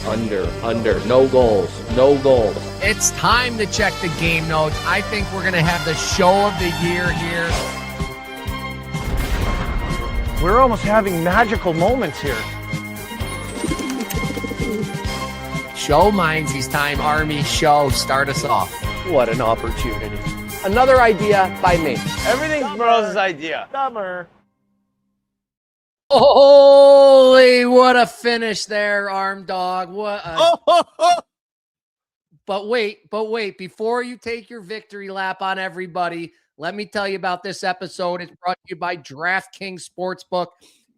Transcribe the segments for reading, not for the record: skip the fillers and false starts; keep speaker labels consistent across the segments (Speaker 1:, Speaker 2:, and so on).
Speaker 1: Under. No goals.
Speaker 2: It's time to check the game notes. I think we're going to have the show of the year here.
Speaker 3: We're almost having magical moments here.
Speaker 2: Show Mindsy's time, Army. Show. Start us off.
Speaker 3: What an opportunity.
Speaker 1: Another idea by me.
Speaker 3: Everything's Burroughs' idea. Dumber.
Speaker 2: Holy, what a finish there, Arm Dog. What a... But wait, before you take your victory lap on everybody, let me tell you about this episode. It's brought to you by DraftKings Sportsbook.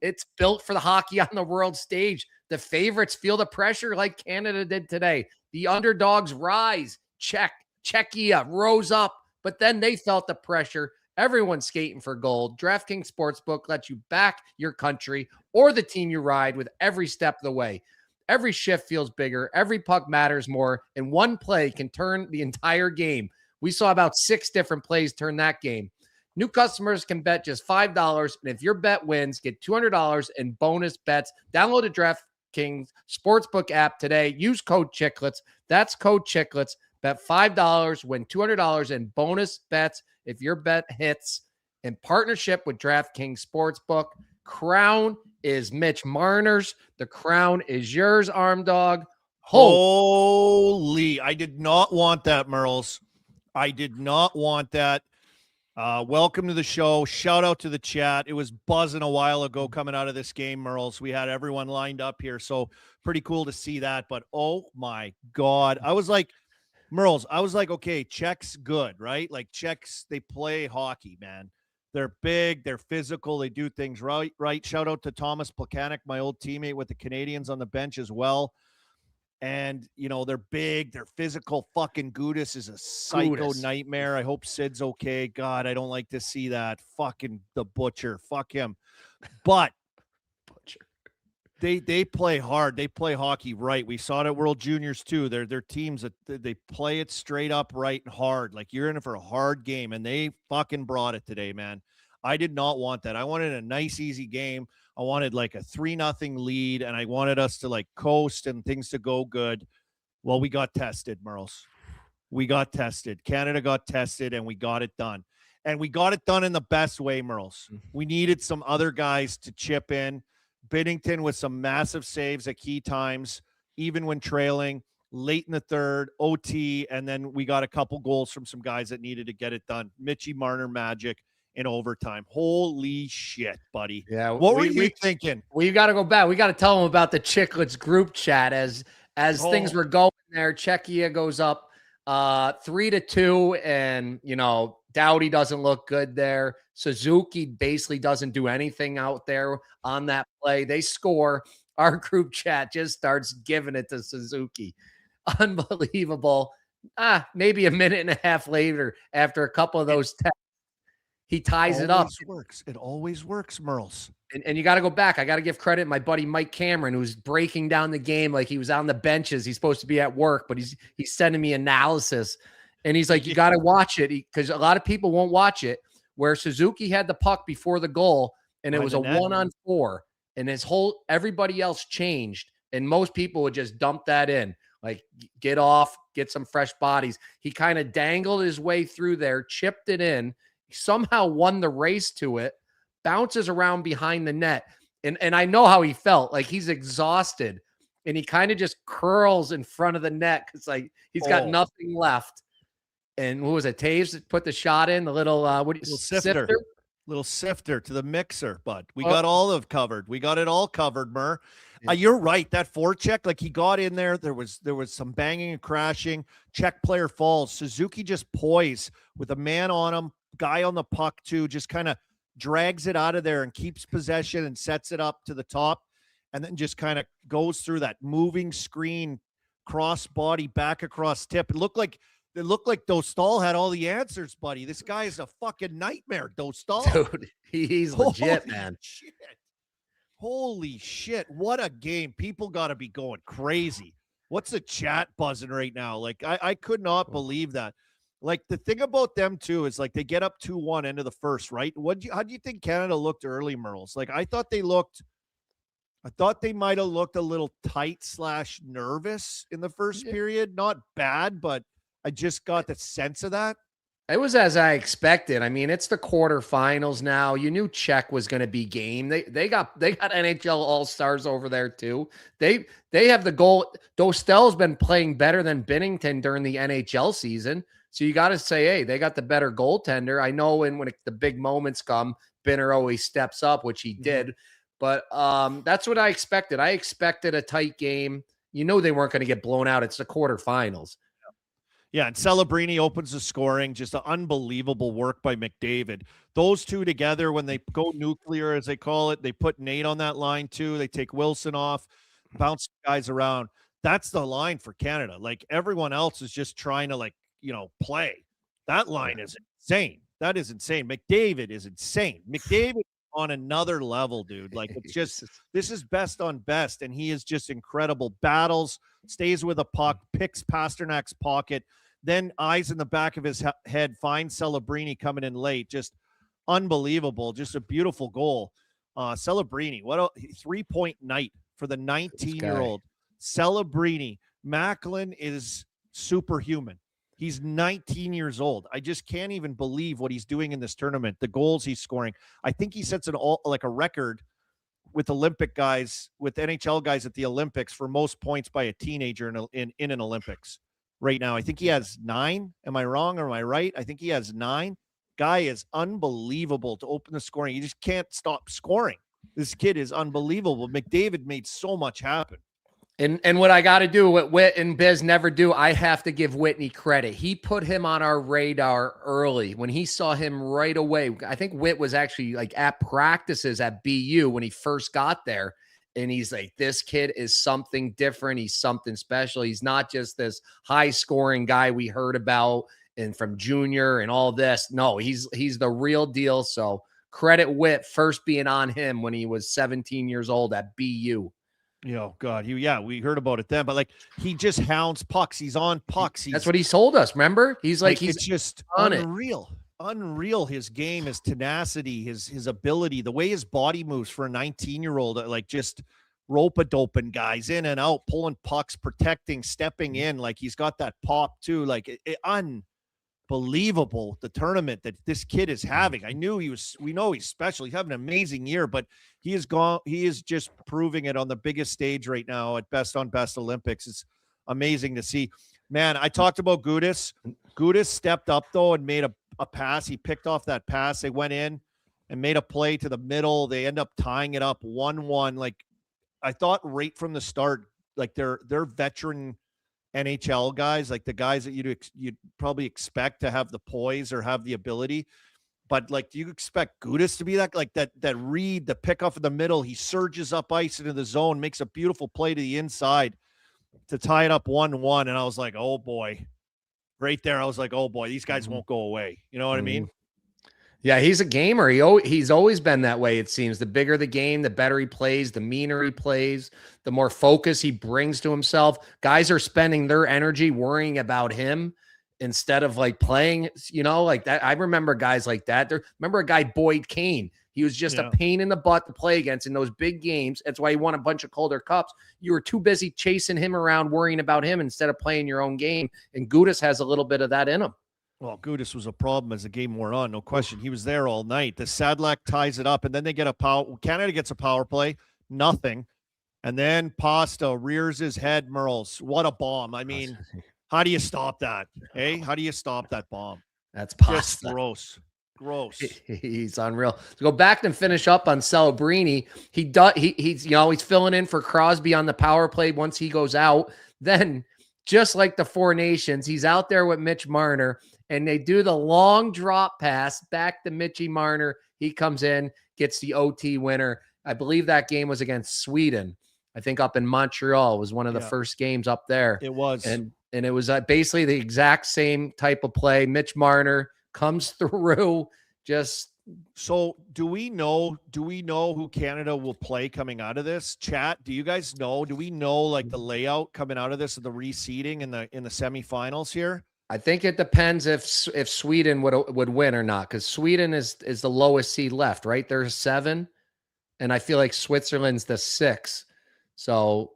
Speaker 2: It's built for the hockey on the world stage. The favorites feel the pressure like Canada did today. The underdogs rise. Czechia rose up, but then they felt the pressure. Everyone's skating for gold. DraftKings Sportsbook lets you back your country or the team you ride with every step of the way. Every shift feels bigger. Every puck matters more. And one play can turn the entire game. We saw about 6 different plays turn that game. New customers can bet just $5. And if your bet wins, get $200 in bonus bets. Download the DraftKings Sportsbook app today. Use code Chiclets. That's code Chiclets. Bet $5, win $200 in bonus bets if your bet hits. In partnership with DraftKings Sportsbook, crown is Mitch Marner's. The crown is yours, Arm Dog.
Speaker 4: Holy, I did not want that, Merles. I did not want that. Welcome to the show. Shout out to the chat. It was buzzing a while ago coming out of this game, Merles. We had everyone lined up here, so pretty cool to see that. But, oh, my God. I was like, Merles, okay, Czechs good, right? Like Czechs, they play hockey, man. They're big, they're physical, they do things right. Shout out to Thomas Plekanec, my old teammate with the Canadians on the bench as well. And, you know, they're big, they're physical. Fucking Gudis is a psycho nightmare. I hope Sid's okay. God, I don't like to see that. Fucking the Butcher. Fuck him. But They play hard. They play hockey right. We saw it at World Juniors too. They're teams that they play it straight up right and hard. Like you're in it for a hard game, and they fucking brought it today, man. I did not want that. I wanted a nice, easy game. I wanted like a 3-0 lead, and I wanted us to like coast and things to go good. Well, we got tested, Merles. We got tested. Canada got tested, and we got it done. And we got it done in the best way, Merles. We needed some other guys to chip in. Binnington with some massive saves at key times, even when trailing, late in the third, OT, and then we got a couple goals from some guys that needed to get it done. Mitchie Marner magic in overtime. Holy shit, buddy.
Speaker 2: Yeah.
Speaker 4: What were you thinking?
Speaker 2: We got to go back. We got to tell them about the Chiclets group chat as things were going there. Czechia goes up 3-2, and, you know, Doughty doesn't look good there. Suzuki basically doesn't do anything out there on that play. They score. Our group chat just starts giving it to Suzuki. Unbelievable. Maybe a minute and a half later, after a couple of those tests, he ties it up.
Speaker 4: It always works, Merles.
Speaker 2: And you got to go back. I got to give credit to my buddy Mike Cameron, who's breaking down the game like he was on the benches. He's supposed to be at work, but he's sending me analysis. And he's like, you got to watch it, because a lot of people won't watch it, where Suzuki had the puck before the goal, and it was a 1-on-4, and everybody else changed, and most people would just dump that in, like get off, get some fresh bodies. He kind of dangled his way through there, chipped it in, somehow won the race to it, bounces around behind the net, and I know how he felt. Like he's exhausted, and he kind of just curls in front of the net because like he's got nothing left. And what was it? Taves that put the shot in, the little sifter?
Speaker 4: Little sifter to the mixer, bud. We got all of covered. We got it all covered, Mur. Yeah. You're right. That forecheck, like he got in there. There was some banging and crashing. Czech player falls. Suzuki just poised with a man on him, guy on the puck too, just kind of drags it out of there and keeps possession and sets it up to the top, and then just kind of goes through that moving screen, cross body back across tip. It looked like Dostal had all the answers, buddy. This guy is a fucking nightmare, Dostal.
Speaker 2: Dude, he's legit, man.
Speaker 4: Shit. Holy shit. What a game. People got to be going crazy. What's the chat buzzing right now? Like, I could not believe that. Like, the thing about them, too, is, like, they get up 2-1 into the first, right? How do you think Canada looked early, Merles? Like, I thought they looked I thought they might have looked a little tight / nervous in the first period. Not bad, but I just got the sense of that.
Speaker 2: It was as I expected. I mean, it's the quarterfinals now. You knew Czech was going to be game. They got NHL All-Stars over there too. They have the goal. Dostal's been playing better than Binnington during the NHL season. So you got to say, hey, they got the better goaltender. I know when the big moments come, Binner always steps up, which he did. But that's what I expected. I expected a tight game. You know they weren't going to get blown out. It's the quarterfinals.
Speaker 4: Yeah, and Celebrini opens the scoring. Just an unbelievable work by McDavid. Those two together, when they go nuclear, as they call it, they put Nate on that line too. They take Wilson off, bounce guys around. That's the line for Canada. Like everyone else is just trying to play. That line is insane. That is insane. McDavid is insane. McDavid on another level, dude. Like it's just this is best on best, and he is just incredible. Battles, stays with a puck, picks Pasternak's pocket, then eyes in the back of his head, finds Celebrini coming in late. Just unbelievable. Just a beautiful goal. Celebrini, what a 3-point night for the 19-year-old Celebrini. Macklin is superhuman. He's 19 years old. I just can't even believe what he's doing in this tournament. The goals he's scoring. I think he sets a record with Olympic guys, with NHL guys at the Olympics for most points by a teenager in an Olympics right now. I think he has 9. Am I wrong or am I right? I think he has 9. Guy is unbelievable to open the scoring. You just can't stop scoring. This kid is unbelievable. McDavid made so much happen.
Speaker 2: And what I got to do, what Whit and Biz never do, I have to give Whitney credit. He put him on our radar early. When he saw him right away, I think Whit was actually at practices at BU when he first got there. And he's like, this kid is something different. He's something special. He's not just this high-scoring guy we heard about and from junior and all this. No, he's the real deal. So credit Whit first being on him when he was 17 years old at BU.
Speaker 4: Oh God, we heard about it then, but he just hounds pucks. He's on pucks.
Speaker 2: That's what he told us. Remember, he's
Speaker 4: it's just
Speaker 2: on
Speaker 4: unreal. His game, his tenacity, his ability, the way his body moves for a 19-year-old, just rope-a-doping guys in and out, pulling pucks, protecting, stepping in. He's got that pop too. Unbelievable the tournament that this kid is having. We know he's special. He's having an amazing year, but he is just proving it on the biggest stage right now at Best on Best Olympics. It's amazing to see. Man, I talked about Gudas. Gudas stepped up though and made a pass. He picked off that pass. They went in and made a play to the middle. They end up tying it up 1-1. I thought right from the start, they're veteran NHL guys, the guys that you'd probably expect to have the poise or have the ability. But do you expect Gudas to be that read, the pick off in the middle? He surges up ice into the zone, makes a beautiful play to the inside to tie it up 1-1. And I was like, oh boy, right there. I was like, oh boy, these guys won't go away. You know what I mean?
Speaker 2: Yeah, he's a gamer. He's always been that way, it seems. The bigger the game, the better he plays, the meaner he plays, the more focus he brings to himself. Guys are spending their energy worrying about him instead of playing, that. I remember guys like that. Remember a guy, Boyd Kane. He was just a pain in the butt to play against in those big games. That's why he won a bunch of Calder Cups. You were too busy chasing him around, worrying about him instead of playing your own game. And Gudas has a little bit of that in him.
Speaker 4: Well, Gudas was a problem as the game wore on, no question. He was there all night. The Sadlak ties it up, and then they get Canada gets a power play, nothing. And then Pasta rears his head, Merles. What a bomb. I mean, how do you stop that? Hey, how do you stop that bomb?
Speaker 2: That's Pasta.
Speaker 4: Just gross.
Speaker 2: He's unreal. To go back and finish up on Celebrini, he's filling in for Crosby on the power play once he goes out. Then, just like the Four Nations, he's out there with Mitch Marner, and they do the long drop pass back to Mitchie Marner. He comes in, gets the OT winner. I believe that game was against Sweden. I think up in Montreal. It was one of the first games up there.
Speaker 4: It was.
Speaker 2: And it was basically the exact same type of play. Mitch Marner comes through.
Speaker 4: So do we know who Canada will play coming out of this? Chat, do you guys know? Do we know the layout coming out of this, of the reseeding in the semifinals here?
Speaker 2: I think it depends if Sweden would win or not, because Sweden is the lowest seed left, right? There's 7, and I feel like Switzerland's the 6. So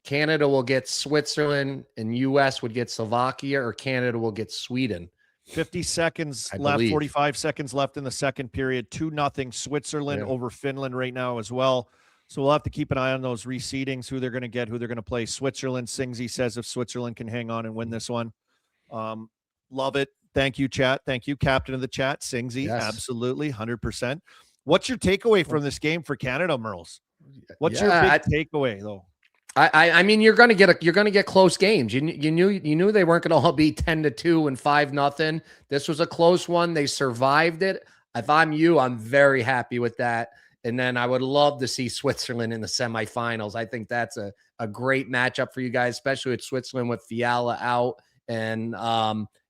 Speaker 2: Canada will get Switzerland and US would get Slovakia, or Canada will get Sweden.
Speaker 4: 50 seconds
Speaker 2: I
Speaker 4: left,
Speaker 2: believe.
Speaker 4: 45 seconds left in the second period. 2-0 Switzerland over Finland right now as well. So we'll have to keep an eye on those reseedings, who they're going to get, who they're going to play. Switzerland, Singsy says if Switzerland can hang on and win this one. Love it. Thank you, chat. Thank you, captain of the chat, Singsy.
Speaker 2: Yes.
Speaker 4: Absolutely, 100%. What's your takeaway from this game for Canada, Merles? What's your big takeaway, though?
Speaker 2: I mean, you're gonna get close games. You knew they weren't gonna all be 10-2 and 5-0. This was a close one. They survived it. If I'm you, I'm very happy with that. And then I would love to see Switzerland in the semifinals. I think that's a great matchup for you guys, especially with Switzerland with Fiala out. And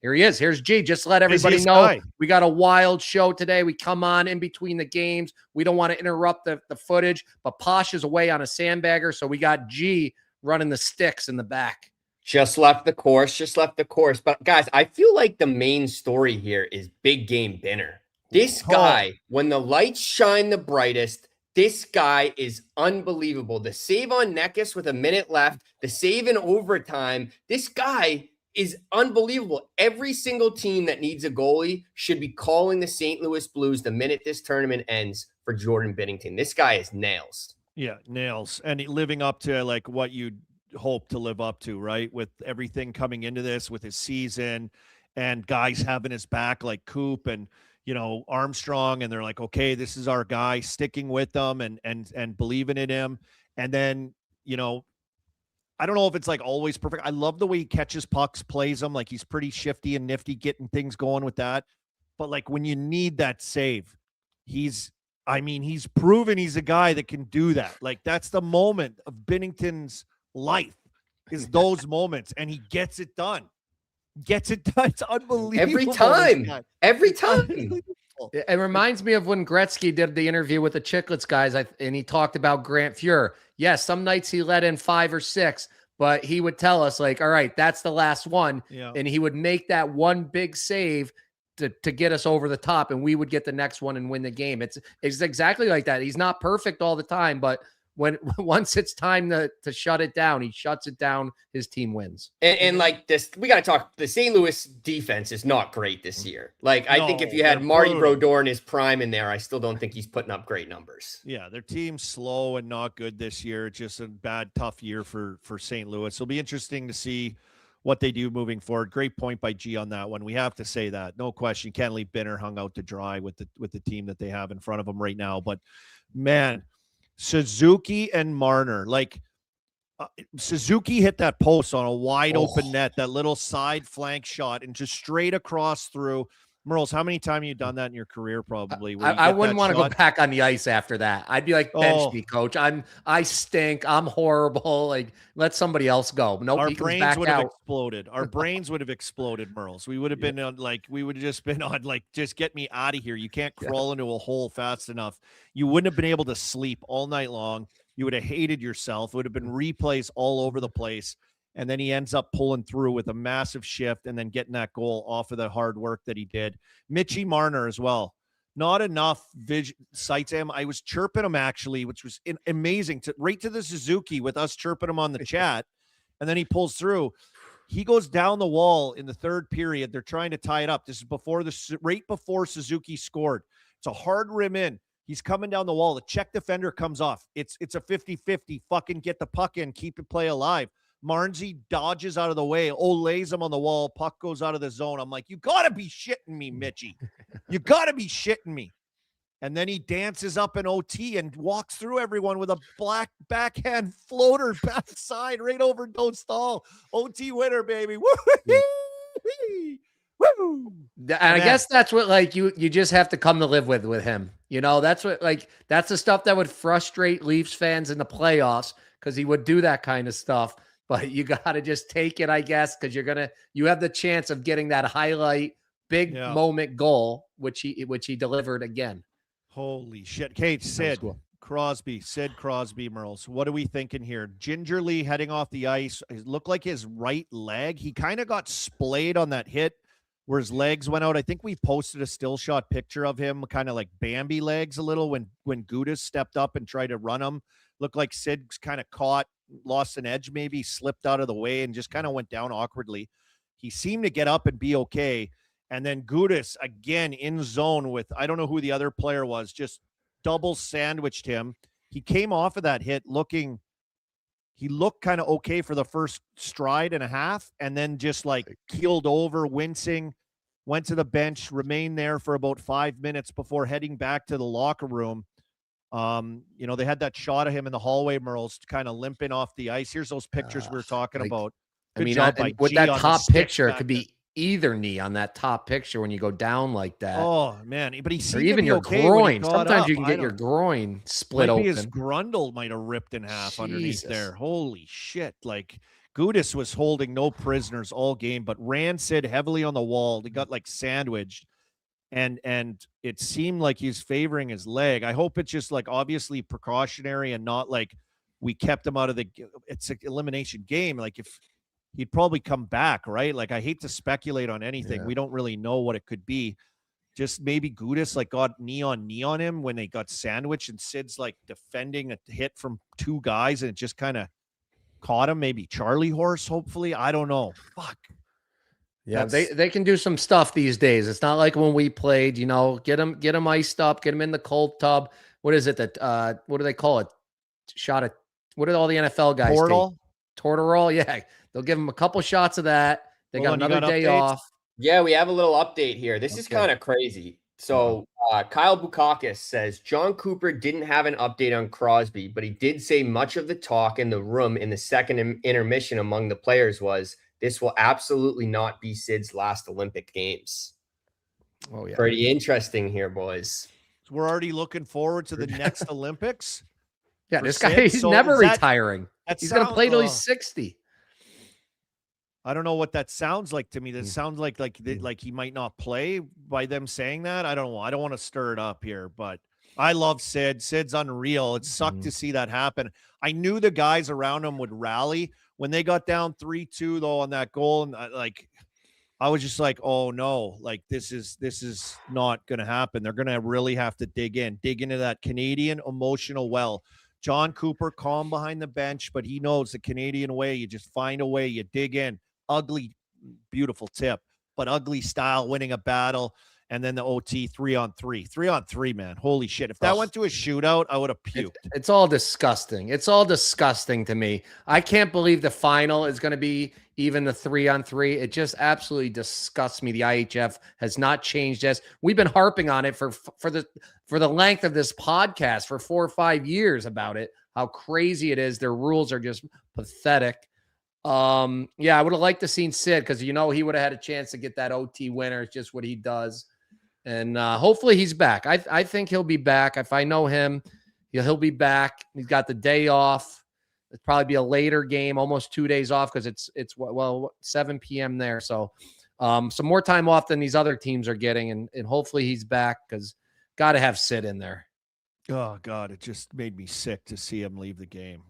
Speaker 2: here he is. Here's G. Just let everybody know we got a wild show today. We come on in between the games. We don't want to interrupt the footage, but Posh is away on a sandbagger. So we got G running the sticks in the back.
Speaker 5: Just left the course. But guys, I feel like the main story here is big game Binner. This guy, when the lights shine the brightest, this guy is unbelievable. The save on Neckis with a minute left, the save in overtime. This guy is unbelievable. Every single team that needs a goalie should be calling the St. Louis Blues the minute this tournament ends for Jordan Binnington. This guy is nails.
Speaker 4: Yeah, nails. And living up to like what you'd hope to live up to, right? With everything coming into this, with his season and guys having his back like Coop and, you know, Armstrong, and they're like, okay, this is our guy, sticking with them and believing in him. And then, you know, I don't know if it's like always perfect. I love the way he catches pucks, plays them. Like he's pretty shifty and nifty, getting things going with that. But like when you need that save, he's proven he's a guy that can do that. Like that's the moment of Binnington's life, is those moments, and he gets it done. It's unbelievable.
Speaker 5: Every time.
Speaker 2: It reminds me of when Gretzky did the interview with the Chiclets guys, and he talked about Grant Fuhr. Yes, some nights he let in 5 or 6, but he would tell us like, all right, that's the last one. Yeah. And he would make that one big save to get us over the top, and we would get the next one and win the game. It's exactly like that. He's not perfect all the time, but once it's time to shut it down, he shuts it down. His team wins.
Speaker 5: And like this, we got to talk. The St. Louis defense is not great this year. Like I think if you had Marty Brodeur in his prime in there, I still don't think he's putting up great numbers.
Speaker 4: Yeah, their team's slow and not good this year. It's just a bad, tough year for St. Louis. It'll be interesting to see what they do moving forward. Great point by G on that one. We have to say that, no question. Can't leave Binner hung out to dry with the team that they have in front of them right now. But man, Suzuki and Marner, like Suzuki hit that post on a wide open net, that little side flank shot, and just straight across through. Merles, how many times have you done that in your career? Probably.
Speaker 2: I wouldn't want to go back on the ice after that. I'd be like, bench me, coach. I stink. I'm horrible. Like, let somebody else go. Nope,
Speaker 4: our brains would have exploded. Our brains would have exploded, Merles. We would have been on, like, we would have just been on, like, just get me out of here. You can't crawl into a hole fast enough. You wouldn't have been able to sleep all night long. You would have hated yourself. It would have been replays all over the place. And then he ends up pulling through with a massive shift and then getting that goal off of the hard work that he did. Mitchie Marner as well. Not enough sights him. I was chirping him actually, which was amazing. Right to the Suzuki with us chirping him on the chat. And then he pulls through. He goes down the wall in the third period. They're trying to tie it up. This is right before Suzuki scored. It's a hard rim in. He's coming down the wall. The Czech defender comes off. It's a 50-50. Fucking get the puck in. Keep the play alive. Marnsey dodges out of the way. Lays him on the wall. Puck goes out of the zone. I'm like, you got to be shitting me, Mitchie. You got to be shitting me. And then he dances up an OT and walks through everyone with a black backhand floater backside right over Don't Stall. OT winner, baby. Woo! Woo!
Speaker 2: And I guess that's what, like, you just have to come to live with him. You know, that's what, like, that's the stuff that would frustrate Leafs fans in the playoffs, because he would do that kind of stuff. But you got to just take it, I guess, because you have the chance of getting that highlight big moment goal, which he delivered again.
Speaker 4: Holy shit. Kate, Sid Crosby, Merles. What are we thinking here? Gingerly heading off the ice. It looked like his right leg. He kind of got splayed on that hit where his legs went out. I think we posted a still shot picture of him kind of like Bambi legs a little when Gudas stepped up and tried to run him. Looked like Sid's kind of caught, lost an edge, maybe slipped out of the way and just kind of went down awkwardly. He seemed to get up and be okay. And then Gudas again in zone with, I don't know who the other player was, just double sandwiched him. He came off of that hit he looked kind of okay for the first stride and a half, and then just like keeled over, wincing, went to the bench, remained there for about 5 minutes before heading back to the locker room. They had that shot of him in the hallway, Merles, kind of limping off the ice. Here's those pictures we were talking about. Good job by
Speaker 2: with
Speaker 4: G
Speaker 2: that
Speaker 4: on
Speaker 2: top
Speaker 4: the stick
Speaker 2: picture, it
Speaker 4: back
Speaker 2: could
Speaker 4: there.
Speaker 2: be either knee on that top picture when you go down like that.
Speaker 4: Oh man, but he
Speaker 2: or
Speaker 4: seemed
Speaker 2: even
Speaker 4: to be
Speaker 2: your
Speaker 4: okay when he
Speaker 2: groin.
Speaker 4: got
Speaker 2: Sometimes
Speaker 4: up.
Speaker 2: you can
Speaker 4: I
Speaker 2: get
Speaker 4: don't-
Speaker 2: your groin split
Speaker 4: might
Speaker 2: open.
Speaker 4: be his grundle might have ripped in half underneath
Speaker 2: Jesus.
Speaker 4: there. Holy shit! Like Gudas was holding no prisoners all game, but ran Sid heavily on the wall. He got like sandwiched, and it seemed like he's favoring his leg. I hope it's just like obviously precautionary and not like we kept him out of it's an elimination game. Like if he'd probably come back, right? Like I hate to speculate on anything.
Speaker 2: Yeah.
Speaker 4: We don't really know what it could be. Just maybe Gudas like got knee on him when they got sandwiched and Sid's like defending a hit from two guys and it just kind of caught him. Maybe Charlie horse, hopefully. I don't know. Fuck.
Speaker 2: Yeah,
Speaker 4: That's-
Speaker 2: they can do some stuff these days. It's not like when we played, get them iced up, get them in the cold tub. What is it that what do they call it? What did all the NFL guys
Speaker 4: Portal?
Speaker 2: take? Tortorol? Yeah. They'll give them a couple shots of that. They got
Speaker 4: Hold on, you
Speaker 2: another
Speaker 4: got
Speaker 2: day
Speaker 4: updates?
Speaker 2: off.
Speaker 5: Yeah, we have a little update here. This is
Speaker 2: Okay.
Speaker 5: kind of crazy. So Kyle Bukakis says John Cooper didn't have an update on Crosby, but he did say much of the talk in the room in the second intermission among the players was this will absolutely not be Sid's last Olympic Games.
Speaker 2: Oh yeah.
Speaker 5: Pretty interesting here, boys.
Speaker 4: So we're already looking forward to the next Olympics.
Speaker 2: Yeah,
Speaker 4: for
Speaker 2: this guy,
Speaker 4: Sid.
Speaker 2: he's
Speaker 4: So
Speaker 2: never
Speaker 4: is that-
Speaker 2: retiring.
Speaker 4: that
Speaker 2: He's going to
Speaker 4: sound-
Speaker 2: play till he's 60.
Speaker 4: I don't know what that sounds like to me. That sounds like he might not play by them saying that. I don't know. I don't want to stir it up here, but I love Sid. Sid's unreal. It sucked to see that happen. I knew the guys around him would rally when they got down 3-2 though on that goal, and I was just like, oh no, like this is not going to happen. They're going to really have to dig into that Canadian emotional well. John Cooper, calm behind the bench, but he knows the Canadian way. You just find a way, you dig in. Ugly, beautiful tip, but ugly style, winning a battle. And then the OT 3-on-3, man. Holy shit. If that went to a shootout, I would have puked.
Speaker 2: It's all disgusting. It's all disgusting to me. I can't believe the final is going to be even the 3-on-3. It just absolutely disgusts me. The IHF has not changed this. We've been harping on it for the length of this podcast for 4 or 5 years about it, how crazy it is. Their rules are just pathetic. Yeah, I would have liked to seen Sid because he would have had a chance to get that OT winner. It's just what he does. And hopefully he's back. I think he'll be back. If I know him, he'll be back. He's got the day off. It'll probably be a later game, almost 2 days off because it's 7 p.m. there. So some more time off than these other teams are getting. And hopefully he's back because got to have Sid in there.
Speaker 4: Oh, God, it just made me sick to see him leave the game.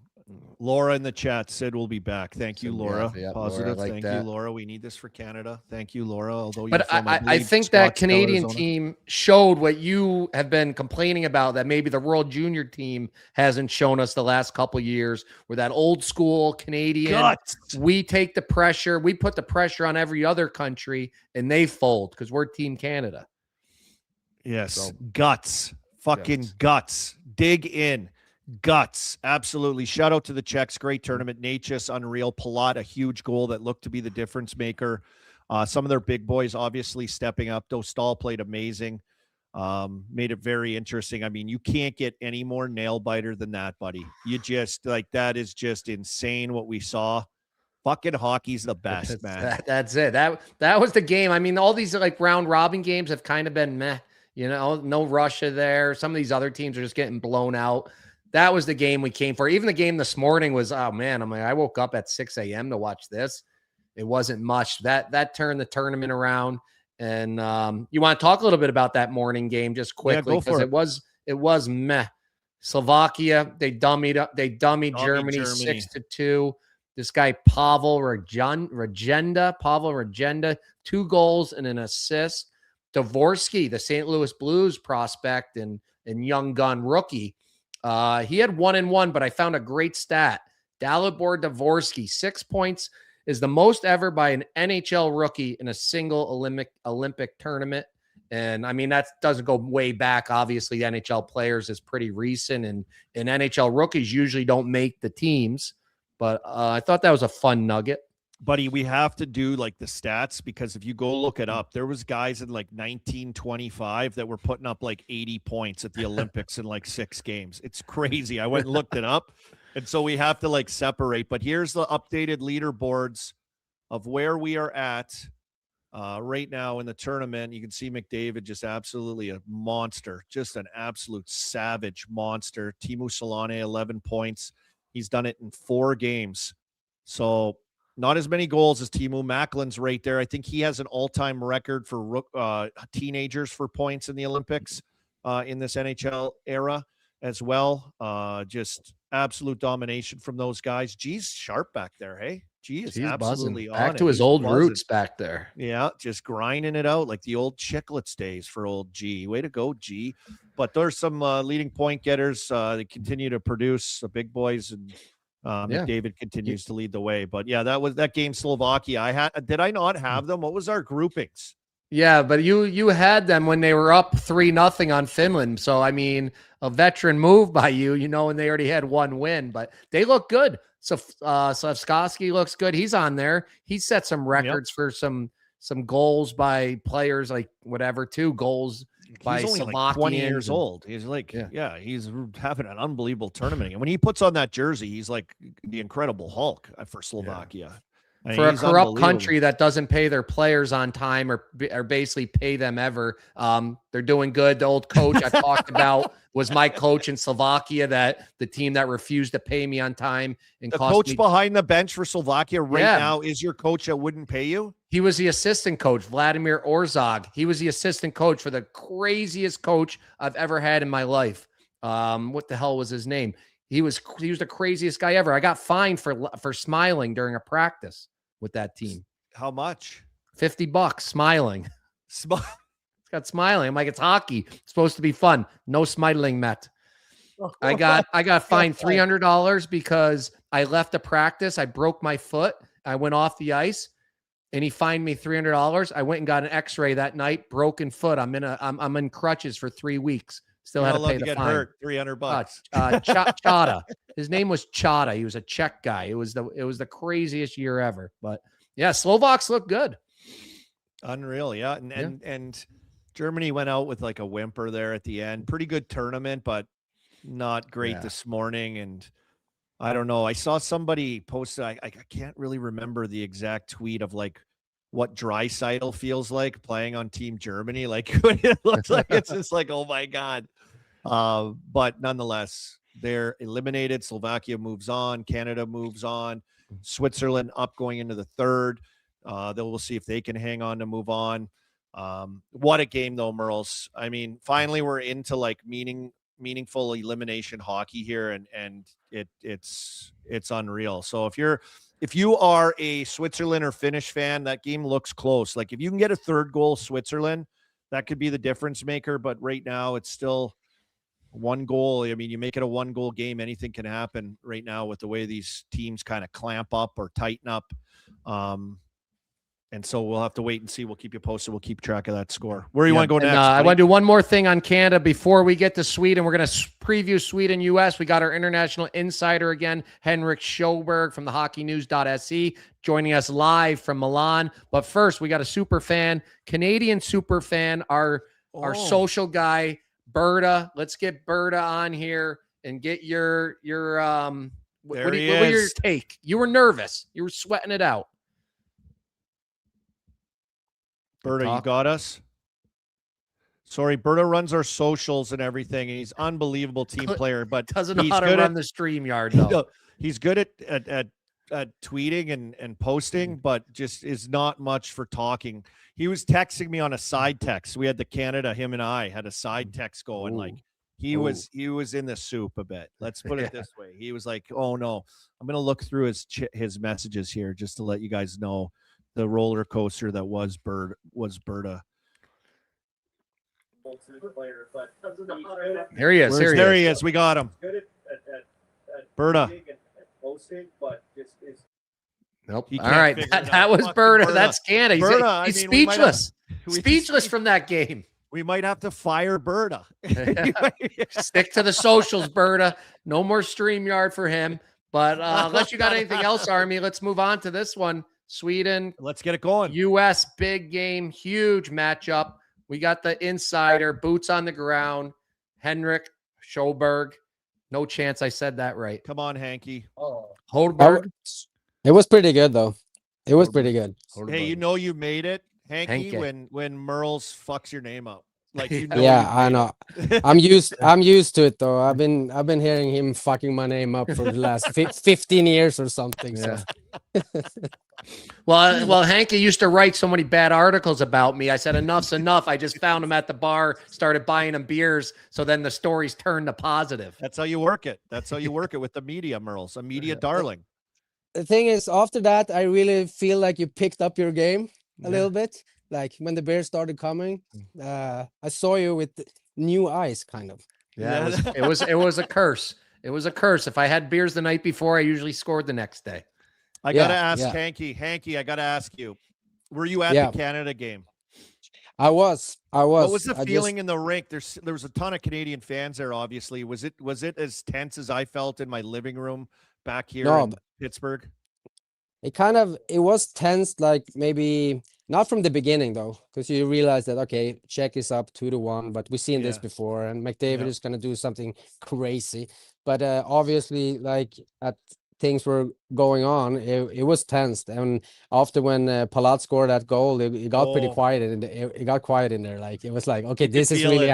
Speaker 4: Laura in the chat, Sid will be back. Thank you, Laura.
Speaker 2: Yeah,
Speaker 4: Positive.
Speaker 2: Laura, I like
Speaker 4: Thank
Speaker 2: that.
Speaker 4: you, Laura. We need this for Canada. Thank you, Laura. Although,
Speaker 2: But I think that Canadian team showed what you have been complaining about, that maybe the World Junior team hasn't shown us the last couple of years, where that old school Canadian,
Speaker 4: Guts.
Speaker 2: we take the pressure, we put the pressure on every other country, and they fold because we're Team Canada.
Speaker 4: Yes,
Speaker 2: So-
Speaker 4: guts. Fucking guts. Dig in. Guts. Absolutely. Shout out to the Czechs. Great tournament. Natchez, unreal. Palat, a huge goal that looked to be the difference maker. Some of their big boys obviously stepping up. Dostal played amazing. Made it very interesting. I mean, you can't get any more nail biter than that, buddy. You just that is just insane what we saw. Fucking hockey's the best, man.
Speaker 2: That's it. That was the game. I mean, all these round robin games have kind of been meh. No Russia there. Some of these other teams are just getting blown out. That was the game we came for. Even the game this morning was, oh man, I woke up at 6 a.m. to watch this. It wasn't much. That turned the tournament around. And you want to talk a little bit about that morning game just quickly, because it was meh. Slovakia, they dummied Germany 6-2. This guy, Pavel Regenda, 2 goals and an assist. Dvorsky, the St. Louis Blues prospect and young gun rookie. He had 1-1, but I found a great stat. Dalibor Dvorsky, 6 points, is the most ever by an NHL rookie in a single Olympic tournament. And I mean, that doesn't go way back. Obviously, NHL players is pretty recent, and NHL rookies usually don't make the teams. But I thought that was a fun nugget.
Speaker 4: Buddy, we have to do like the stats, because if you go look it up, there was guys in like 1925 that were putting up like 80 points at the Olympics in like 6 games. It's crazy. I went and looked it up. And so we have to like separate. But here's the updated leaderboards of where we are at right now in the tournament. You can see McDavid, just absolutely a monster, just an absolute savage monster. Teemu Selanne, 11 points. He's done it in 4 games. So not as many goals as Teemu. Macklin's right there. I think he has an all-time record for teenagers for points in the Olympics in this NHL era as well. Just absolute domination from those guys. G's sharp back there, hey? G is absolutely
Speaker 2: buzzing.
Speaker 4: on
Speaker 2: Back
Speaker 4: it.
Speaker 2: to his
Speaker 4: He's
Speaker 2: old
Speaker 4: buzzing.
Speaker 2: roots back there.
Speaker 4: Yeah, just grinding it out like the old Chiclets days for old G. Way to go, G. But there's some leading point getters that continue to produce, the big boys, and McDavid continues to lead the way. But yeah, that game, Slovakia. Did I not have them? What was our groupings?
Speaker 2: Yeah, but you had them when they were up 3-0 on Finland. So I mean, a veteran move by you, and they already had 1 win, but they look good. So Slavkovsky looks good. He's on there. He set some records for some goals by players, like 2 goals by
Speaker 4: He's only
Speaker 2: Slovakians.
Speaker 4: like 20 years old. He's like, he's having an unbelievable tournament. And when he puts on that jersey, he's like the Incredible Hulk for Slovakia. I mean,
Speaker 2: for a corrupt country that doesn't pay their players on time or basically pay them ever. They're doing good. The old coach I talked about was my coach in Slovakia, that the team that refused to pay me on time. And
Speaker 4: the coach behind the bench for Slovakia now is your coach that wouldn't pay you?
Speaker 2: He was the assistant coach, Vladimir Orzog. He was the assistant coach for the craziest coach I've ever had in my life. What the hell was his name? He was the craziest guy ever. I got fined for smiling during a practice with that team.
Speaker 4: How much?
Speaker 2: $50 smiling. It's got smiling. I'm like, it's hockey. It's supposed to be fun. No smiling, Matt. I got fined $300 because I left the practice. I broke my foot. I went off the ice, and he fined me $300. I went and got an X-ray that night. Broken foot. I'm in crutches for 3 weeks. Still had to pay the fine. Hurt.
Speaker 4: $300.
Speaker 2: Chata. His name was Chata. He was a Czech guy. It was the craziest year ever. But yeah, Slovaks look good.
Speaker 4: Unreal, yeah. And Germany went out with like a whimper there at the end. Pretty good tournament, but not great this morning. And I don't know. I saw somebody posted. I can't really remember the exact tweet of like what Draisaitl feels like playing on Team Germany. Like it looks like it's just like, oh my God. But nonetheless, they're eliminated. Slovakia moves on. Canada moves on. Switzerland up going into the third. Then we'll see if they can hang on to move on. What a game though, Merles. I mean, finally we're into like meaningful elimination hockey here, and it's unreal. So if you are a Switzerland or Finnish fan, that game looks close. Like if you can get a third goal, Switzerland, that could be the difference maker. But right now it's still 1 goal. I mean, you make it a 1-goal game, anything can happen right now with the way these teams kind of clamp up or tighten up. And so we'll have to wait and see. We'll keep you posted. We'll keep track of that score. Where do you want to go next?
Speaker 2: I want to do one more thing on Canada before we get to Sweden. We're going to preview Sweden, U.S. We got our international insider again, Henrik Sjöberg from the hockeynews.se, joining us live from Milan. But first, we got a super fan, Canadian super fan, our social guy, Berta. Let's get Berta on here and get your what was your take? You were nervous. You were sweating it out.
Speaker 4: Berta, you got us? Sorry, Berta runs our socials and everything, and he's an unbelievable team player, but
Speaker 2: doesn't know how to run the StreamYard, though.
Speaker 4: He's good at tweeting and posting, but just is not much for talking. He was texting me on a side text. We had the Canada, him and I had a side text going like He was in the soup a bit. Let's put it this way. He was like, "Oh no, I'm gonna look through his messages here just to let you guys know the roller coaster that was Berta."
Speaker 2: Here he is.
Speaker 4: There he is. We got him. Berta.
Speaker 2: Nope. All right. That was Berta. That's Canada. He's speechless. Speechless from that game.
Speaker 4: We might have to fire Berta.
Speaker 2: Stick to the socials, Berta. No more StreamYard for him. But unless you got anything else, Army, let's move on to this one. Sweden.
Speaker 4: Let's get it going.
Speaker 2: U.S. big game, huge matchup. We got the insider, boots on the ground, Henrik Sjöberg. No chance I said that right.
Speaker 4: Come on, Hanky.
Speaker 2: Holberg.
Speaker 6: It was pretty good, though. It was pretty good.
Speaker 4: Hey, you made it, Hanky, when Merles fucks your name up. Like
Speaker 6: I know. I'm used to it though. I've been hearing him fucking my name up for the last 15 years or something. So.
Speaker 2: Well, Hanky used to write so many bad articles about me. I said enough's enough. I just found him at the bar, started buying him beers. So then the stories turned to positive.
Speaker 4: That's how you work it. That's how you work it with the media, Merles, a media darling.
Speaker 6: The thing is, after that, I really feel like you picked up your game a little bit. Like when the beers started coming, I saw you with new eyes, kind of.
Speaker 2: Yeah, it was a curse. It was a curse. If I had beers the night before, I usually scored the next day.
Speaker 4: I gotta ask Hanky. I gotta ask you, were you at the Canada game?
Speaker 6: I was.
Speaker 4: What was the feeling in the rink? There was a ton of Canadian fans there. Obviously, was it as tense as I felt in my living room back here in Pittsburgh?
Speaker 6: It was tense, like maybe not from the beginning though, because you realize that okay, Czech is up 2-1, but we've seen this before, and McDavid is going to do something crazy. But obviously, like things were going on, it was tense. And after when Palat scored that goal, it got pretty quiet, and it got quiet in there. Like it was like, okay, this is really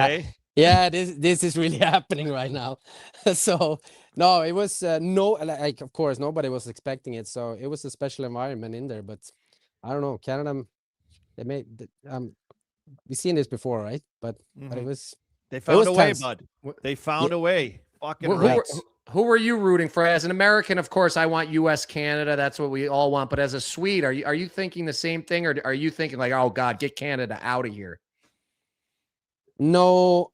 Speaker 6: this is really happening right now. So no, it was like of course nobody was expecting it, so it was a special environment in there. But I don't know, Canada, they made we've seen this before, right? But it was
Speaker 4: they found a way,
Speaker 6: tense.
Speaker 4: bud. They found a way. Fucking
Speaker 2: who were you rooting for? As an American, of course, I want U.S. Canada. That's what we all want. But as a Swede, are you thinking the same thing, or are you thinking like, oh God, get Canada out of here?
Speaker 6: No,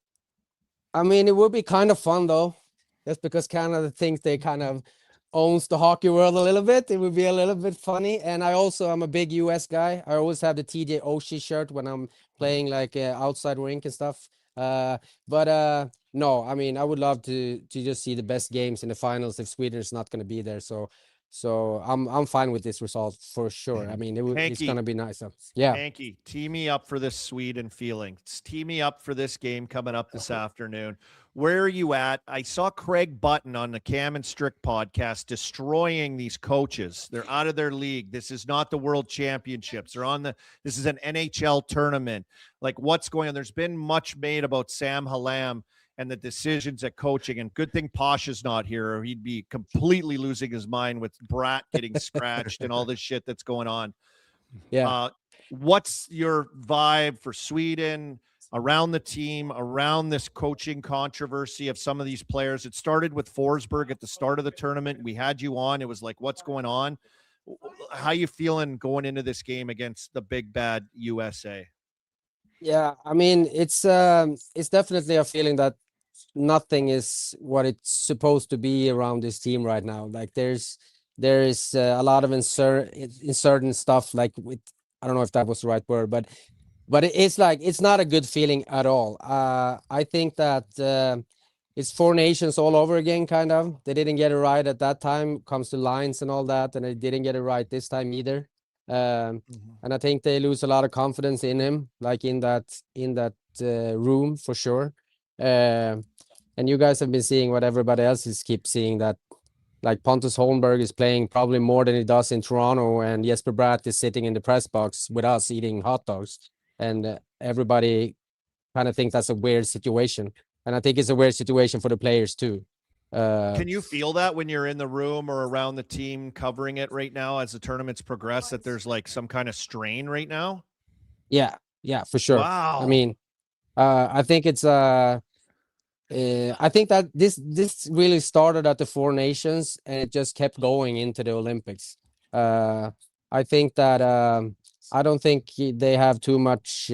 Speaker 6: I mean it would be kind of fun though, just because Canada thinks they kind of owns the hockey world a little bit. It would be a little bit funny. And I'm a big US guy. I always have the TJ Oshie shirt when I'm playing like outside rink and stuff. But no, I mean, I would love to just see the best games in the finals if Sweden is not going to be there. So I'm fine with this result for sure. I mean, it's going to be nice. Yeah.
Speaker 4: Hanky, tee me up for this Sweden feeling. Tee me up for this game coming up this afternoon. Where are you at? I saw Craig Button on the Cam and Strick podcast destroying these coaches. They're out of their league. This is not the World Championships. This is an NHL tournament. Like, what's going on? There's been much made about Sam Hallam and the decisions at coaching. And good thing Pasha's not here, or he'd be completely losing his mind with Bratt getting scratched and all this shit that's going on.
Speaker 6: Yeah.
Speaker 4: What's your vibe for Sweden, around the team, around this coaching controversy of some of these players? It started with Forsberg at the start of the tournament. We had you on. It was like, what's going on? How you feeling going into this game against the big bad USA?
Speaker 6: Yeah, I mean, it's definitely a feeling that nothing is what it's supposed to be around this team right now. Like there is a lot of uncertain stuff, like with, I don't know if that was the right word, but it's like, it's not a good feeling at all. I think that it's four nations all over again, kind of. They didn't get it right at that time, comes to lines and all that, and they didn't get it right this time either. And I think they lose a lot of confidence in him, like in that room for sure. And you guys have been seeing what everybody else keeps seeing, that like Pontus Holmberg is playing probably more than he does in Toronto, and Jesper Bratt is sitting in the press box with us eating hot dogs. And everybody kind of thinks that's a weird situation. And I think it's a weird situation for the players too.
Speaker 4: Can you feel that when you're in the room or around the team covering it right now as the tournaments progress, that there's like some kind of strain right now?
Speaker 6: Yeah, for sure.
Speaker 4: Wow.
Speaker 6: I mean, I think it's I think that this really started at the Four Nations and it just kept going into the Olympics. I think that I don't think they have too much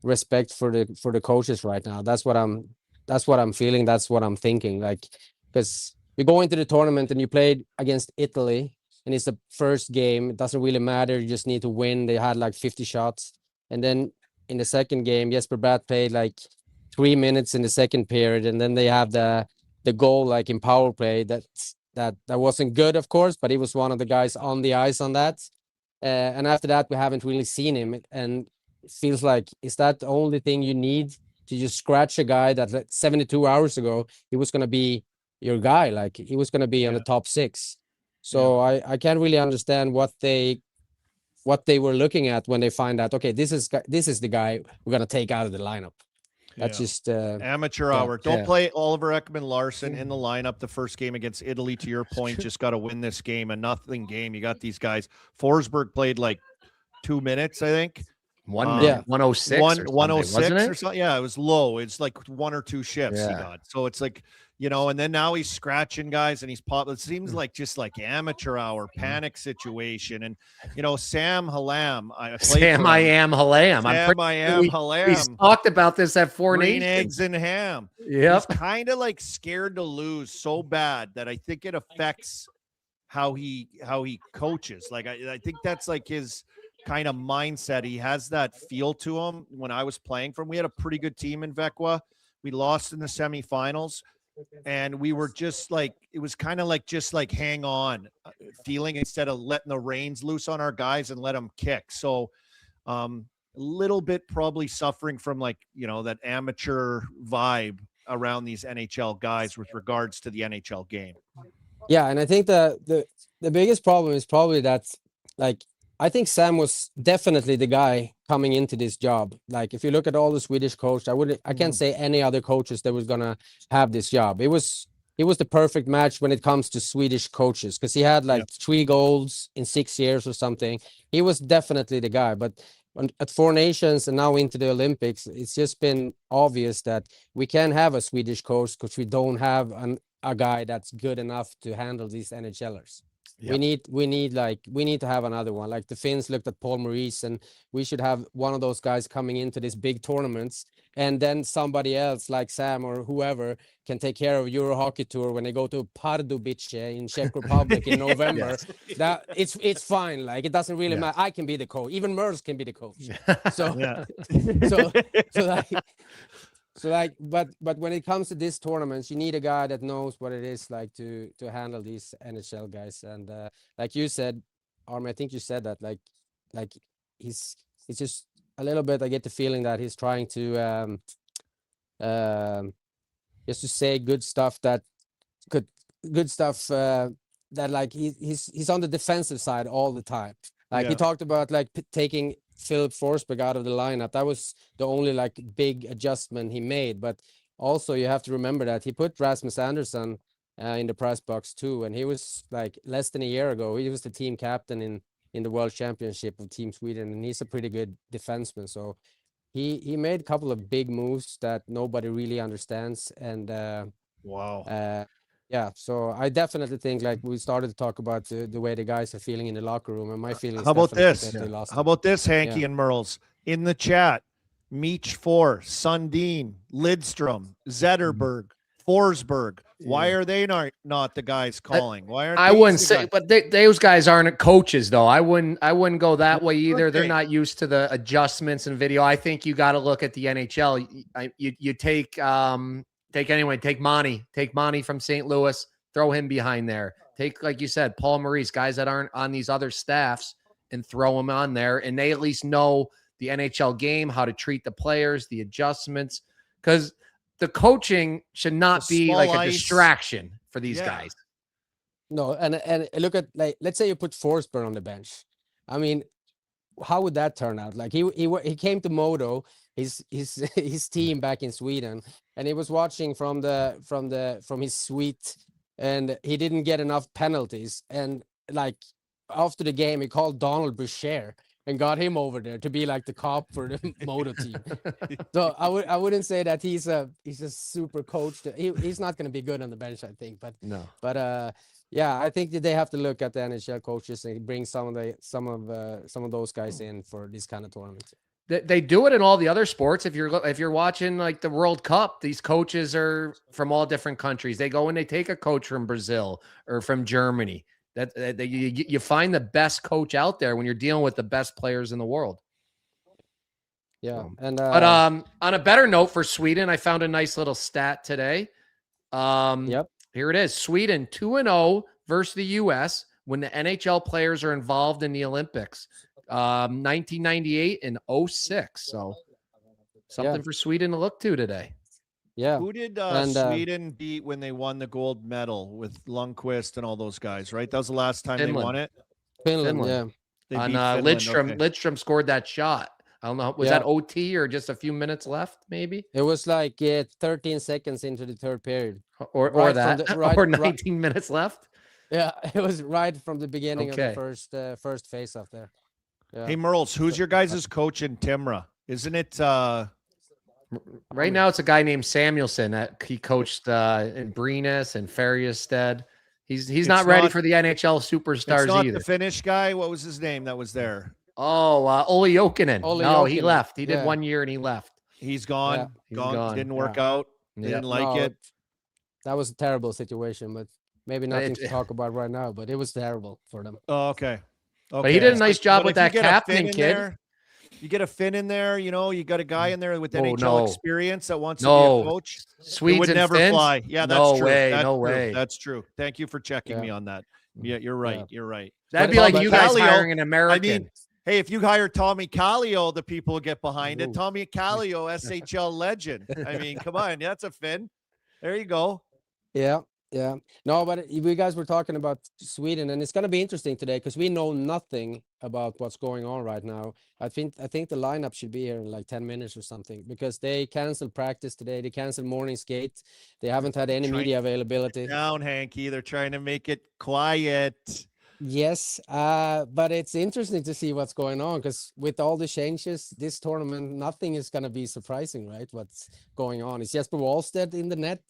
Speaker 6: respect for the coaches right now. That's what I'm feeling. That's what I'm thinking. Like, because you go into the tournament and you played against Italy and it's the first game. It doesn't really matter. You just need to win. They had like 50 shots. And then in the second game, Jesper Bratt played like 3 minutes in the second period. And then they have the goal like in power play that wasn't good, of course, but he was one of the guys on the ice on that. And after that, we haven't really seen him. And it feels like, is that the only thing you need to just scratch a guy that 72 hours ago, he was going to be your guy? Like he was going to be on the top 6. So I can't really understand what they were looking at when they find out, okay, this is the guy we're going to take out of the lineup. That's just
Speaker 4: amateur hour. Don't play Oliver Ekman Larsson in the lineup the first game against Italy. To your point, just got to win this game, a nothing game. You got these guys. Forsberg played like 2 minutes, I think.
Speaker 2: 106
Speaker 4: 106 or something. Yeah, it was low. It's like 1 or 2 shifts he got. So it's like, and then now he's scratching guys and he's it seems like just like amateur hour panic situation. And Sam Halam,
Speaker 2: We talked about this at Four
Speaker 4: Green
Speaker 2: Nations.
Speaker 4: Eggs and Ham.
Speaker 2: Yep.
Speaker 4: He's kind of like scared to lose so bad that I think it affects how he coaches. Like I think that's like his kind of mindset. He has that feel to him. When I was playing for him, we had a pretty good team in Vecqua. We lost in the semifinals. And we were just like, it was kind of like just like hang on feeling instead of letting the reins loose on our guys and let them kick. So a little bit probably suffering from like, that amateur vibe around these NHL guys with regards to the NHL game.
Speaker 6: Yeah. And I think the biggest problem is probably that, like, I think Sam was definitely the guy coming into this job. Like, if you look at all the Swedish coaches, I can't say any other coaches that was gonna have this job. It was the perfect match when it comes to Swedish coaches, because he had like 3 goals in 6 years or something. He was definitely the guy. But at Four Nations and now into the Olympics, it's just been obvious that we can't have a Swedish coach because we don't have a guy that's good enough to handle these NHLers. Yep. We need to have another one. Like the Finns looked at Paul Maurice, and we should have one of those guys coming into these big tournaments, and then somebody else like Sam or whoever can take care of Euro Hockey Tour when they go to Pardubice in Czech Republic in November. That it's fine. Like it doesn't really matter. I can be the coach. Even Mers can be the coach. But when it comes to these tournaments, you need a guy that knows what it is like to handle these NHL guys. And like you said, Armin, I think you said that like he's just a little bit. I get the feeling that he's trying to just to say good stuff that like he's on the defensive side all the time. Like he talked about like taking Philip Forsberg out of the lineup. That was the only like big adjustment he made. But also you have to remember that he put Rasmus Andersson in the press box too, and he was like less than a year ago he was the team captain in the World Championship of Team Sweden, and he's a pretty good defenseman. So he made a couple of big moves that nobody really understands. And so I definitely think, like we started to talk about the way the guys are feeling in the locker room, and my feeling.
Speaker 4: How about this, Hanky and Merles in the chat? Meech 4, Sundin, Lidstrom, Zetterberg, Forsberg. Why are they not the guys calling? Why aren't
Speaker 2: I wouldn't say, but those guys aren't coaches though. I wouldn't go that way either. Okay. They're not used to the adjustments and video. I think you got to look at the NHL. You take Monty from St. Louis, throw him behind there. Take, like you said, Paul Maurice, guys that aren't on these other staffs, and throw them on there, and they at least know the NHL game, how to treat the players, the adjustments, because the coaching should not be like a distraction for these guys.
Speaker 6: No, and look at, like, let's say you put Forsberg on the bench. I mean, how would that turn out? Like he came to Modo, his team back in Sweden, and he was watching from his suite, and he didn't get enough penalties. And like after the game, he called Donald Boucher and got him over there to be like the cop for the moto team. So I wouldn't say that he's a super coach. He's not going to be good on the bench, I think. But
Speaker 2: No.
Speaker 6: Yeah, I think that they have to look at the NHL coaches and bring some of those guys in for this kind of tournament.
Speaker 2: They do it in all the other sports. If you're watching like the World Cup, these coaches are from all different countries. They go and they take a coach from Brazil or from Germany. That you find the best coach out there when you're dealing with the best players in the world.
Speaker 6: Yeah,
Speaker 2: but on a better note for Sweden, I found a nice little stat today.
Speaker 6: Yep.
Speaker 2: Here it is: Sweden 2-0 versus the U.S. when the NHL players are involved in the Olympics. 1998 and 06. So something for Sweden to look to today.
Speaker 6: Yeah.
Speaker 4: Who did Sweden beat when they won the gold medal with Lundqvist and all those guys, right? That was the last time they won it?
Speaker 6: Finland. Yeah.
Speaker 4: They
Speaker 2: On
Speaker 4: beat Finland,
Speaker 2: Lidstrom.
Speaker 4: okay.
Speaker 2: Lidstrom scored that shot. I don't know. Was that OT or just a few minutes left? Maybe
Speaker 6: it was like 13 seconds into the third period,
Speaker 2: or
Speaker 6: right
Speaker 2: that, or 19 minutes left.
Speaker 6: Yeah, it was right from the beginning of the first face off there. Yeah.
Speaker 4: Hey, Merles, who's your guys' coach in Timrå? Isn't it?
Speaker 2: Right now, it's a guy named Samuelson that he coached in Brynäs and Färjestad. He's not ready for the NHL superstars
Speaker 4: it's not
Speaker 2: either.
Speaker 4: The Finnish guy, what was his name that was there?
Speaker 2: Oh, Olli Jokinen. No, he
Speaker 6: Jokinen.
Speaker 2: left. He did 1 year and he left.
Speaker 4: He's gone.
Speaker 6: Yeah.
Speaker 2: He's
Speaker 4: gone. Didn't work out. They didn't like it.
Speaker 6: That was a terrible situation, but maybe nothing to talk about right now. But it was terrible for them.
Speaker 4: Oh, okay.
Speaker 2: But he did a nice job with that captain kid.
Speaker 4: There, you get a Finn in there, you know, you got a guy in there with NHL experience that wants to be a coach.
Speaker 2: Swedes
Speaker 4: would never
Speaker 2: Finns?
Speaker 4: fly. Yeah, that's
Speaker 2: no
Speaker 4: true.
Speaker 2: Way,
Speaker 4: that's
Speaker 2: no
Speaker 4: true.
Speaker 2: way.
Speaker 4: That's true. Thank you for checking me on that. Yeah, you're right.
Speaker 6: Yeah.
Speaker 4: You're right.
Speaker 2: That'd be like you guys hiring an American.
Speaker 4: I mean, hey, if you hire Tommy Kallio, the people will get behind it. Tommy Kallio, SHL legend. I mean, come on. That's a Finn. There you go.
Speaker 6: Yeah. Yeah. No, but we guys were talking about Sweden, and it's going to be interesting today because we know nothing about what's going on right now. I think the lineup should be here in like 10 minutes or something because they canceled practice today. They canceled morning skate. They haven't had any media availability.
Speaker 4: Down, Hanky. They're trying to make it quiet.
Speaker 6: Yes, but it's interesting to see what's going on because with all the changes, this tournament, nothing is going to be surprising, right? What's going on? Is Jesper Wallstedt in the net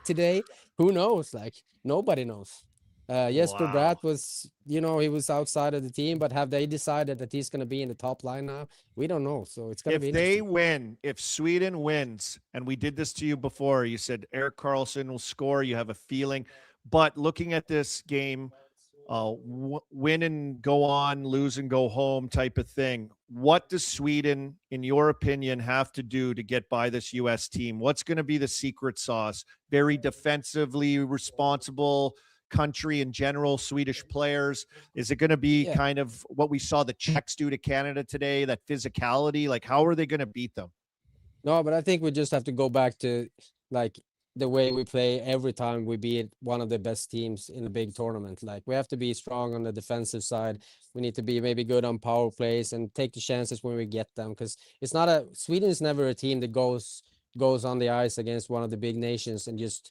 Speaker 6: today? Who knows? Like nobody knows. Jesper Bratt was, he was outside of the team, but have they decided that he's going to be in the top line now? We don't know. So it's going to be interesting.
Speaker 4: If Sweden wins, and we did this to you before, you said Erik Karlsson will score. You have a feeling, but looking at this game, win and go on, lose and go home type of thing. What does Sweden, in your opinion, have to do to get by this U.S. team? What's going to be the secret sauce? Very defensively responsible country in general, Swedish players. Is it going to be kind of what we saw the Czechs do to Canada today, that physicality? Like, how are they going to beat them?
Speaker 6: No, but I think we just have to go back to like the way we play every time we beat one of the best teams in a big tournament. Like we have to be strong on the defensive side. We need to be maybe good on power plays and take the chances when we get them. Because Sweden is never a team that goes on the ice against one of the big nations and just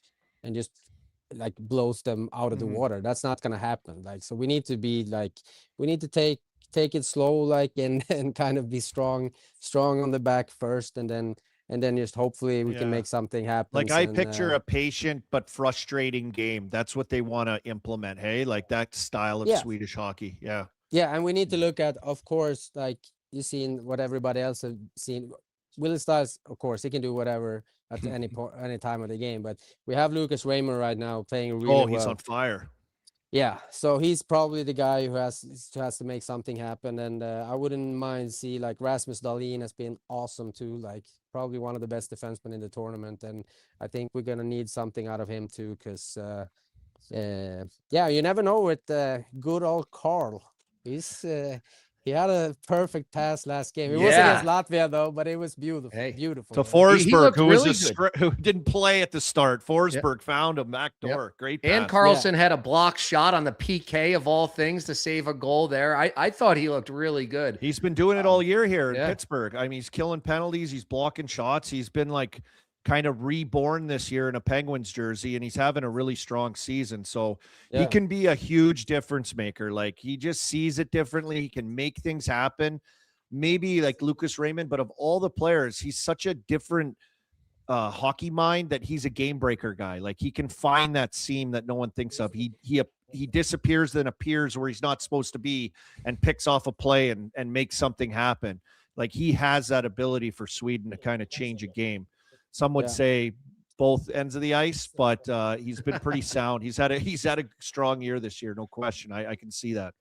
Speaker 6: like blows them out of the water. That's not gonna happen. Like, so we need to be like, we need to take it slow, like, and kind of be strong on the back first, and then just hopefully we can make something happen.
Speaker 4: Like I picture a patient but frustrating game. That's what they want to implement. Hey, like that style of Swedish hockey. Yeah.
Speaker 6: Yeah. And we need to look at, of course, like you've seen what everybody else have seen. Willie Stiles, of course, he can do whatever at any time of the game. But we have Lucas Raymer right now playing really well.
Speaker 4: Oh, he's on fire.
Speaker 6: Yeah, so he's probably the guy who has to make something happen, and I wouldn't mind see like Rasmus Dahlin has been awesome too, like probably one of the best defensemen in the tournament, and I think we're gonna need something out of him too, because you never know with good old Carl. He had a perfect pass last game. It was against Latvia though, but it was beautiful. Beautiful.
Speaker 4: So Forsberg, who didn't play at the start, Forsberg found him back door. Great pass.
Speaker 2: And Karlsson had a block shot on the PK of all things to save a goal there. I thought he looked really good.
Speaker 4: He's been doing it all year here in Pittsburgh. I mean, he's killing penalties. He's blocking shots. He's been like, kind of reborn this year in a Penguins jersey, and he's having a really strong season. So he
Speaker 6: Yeah.
Speaker 4: can be a huge difference maker. Like, he just sees it differently. He can make things happen. Maybe like Lucas Raymond, but of all the players, he's such a different hockey mind that he's a game breaker guy. Like, he can find that seam that no one thinks of. He disappears, then appears where he's not supposed to be, and picks off a play and makes something happen. Like, he has that ability for Sweden to kind of change a game. Some would say both ends of the ice, but he's been pretty sound. He's had a strong year this year, no question. I can see that.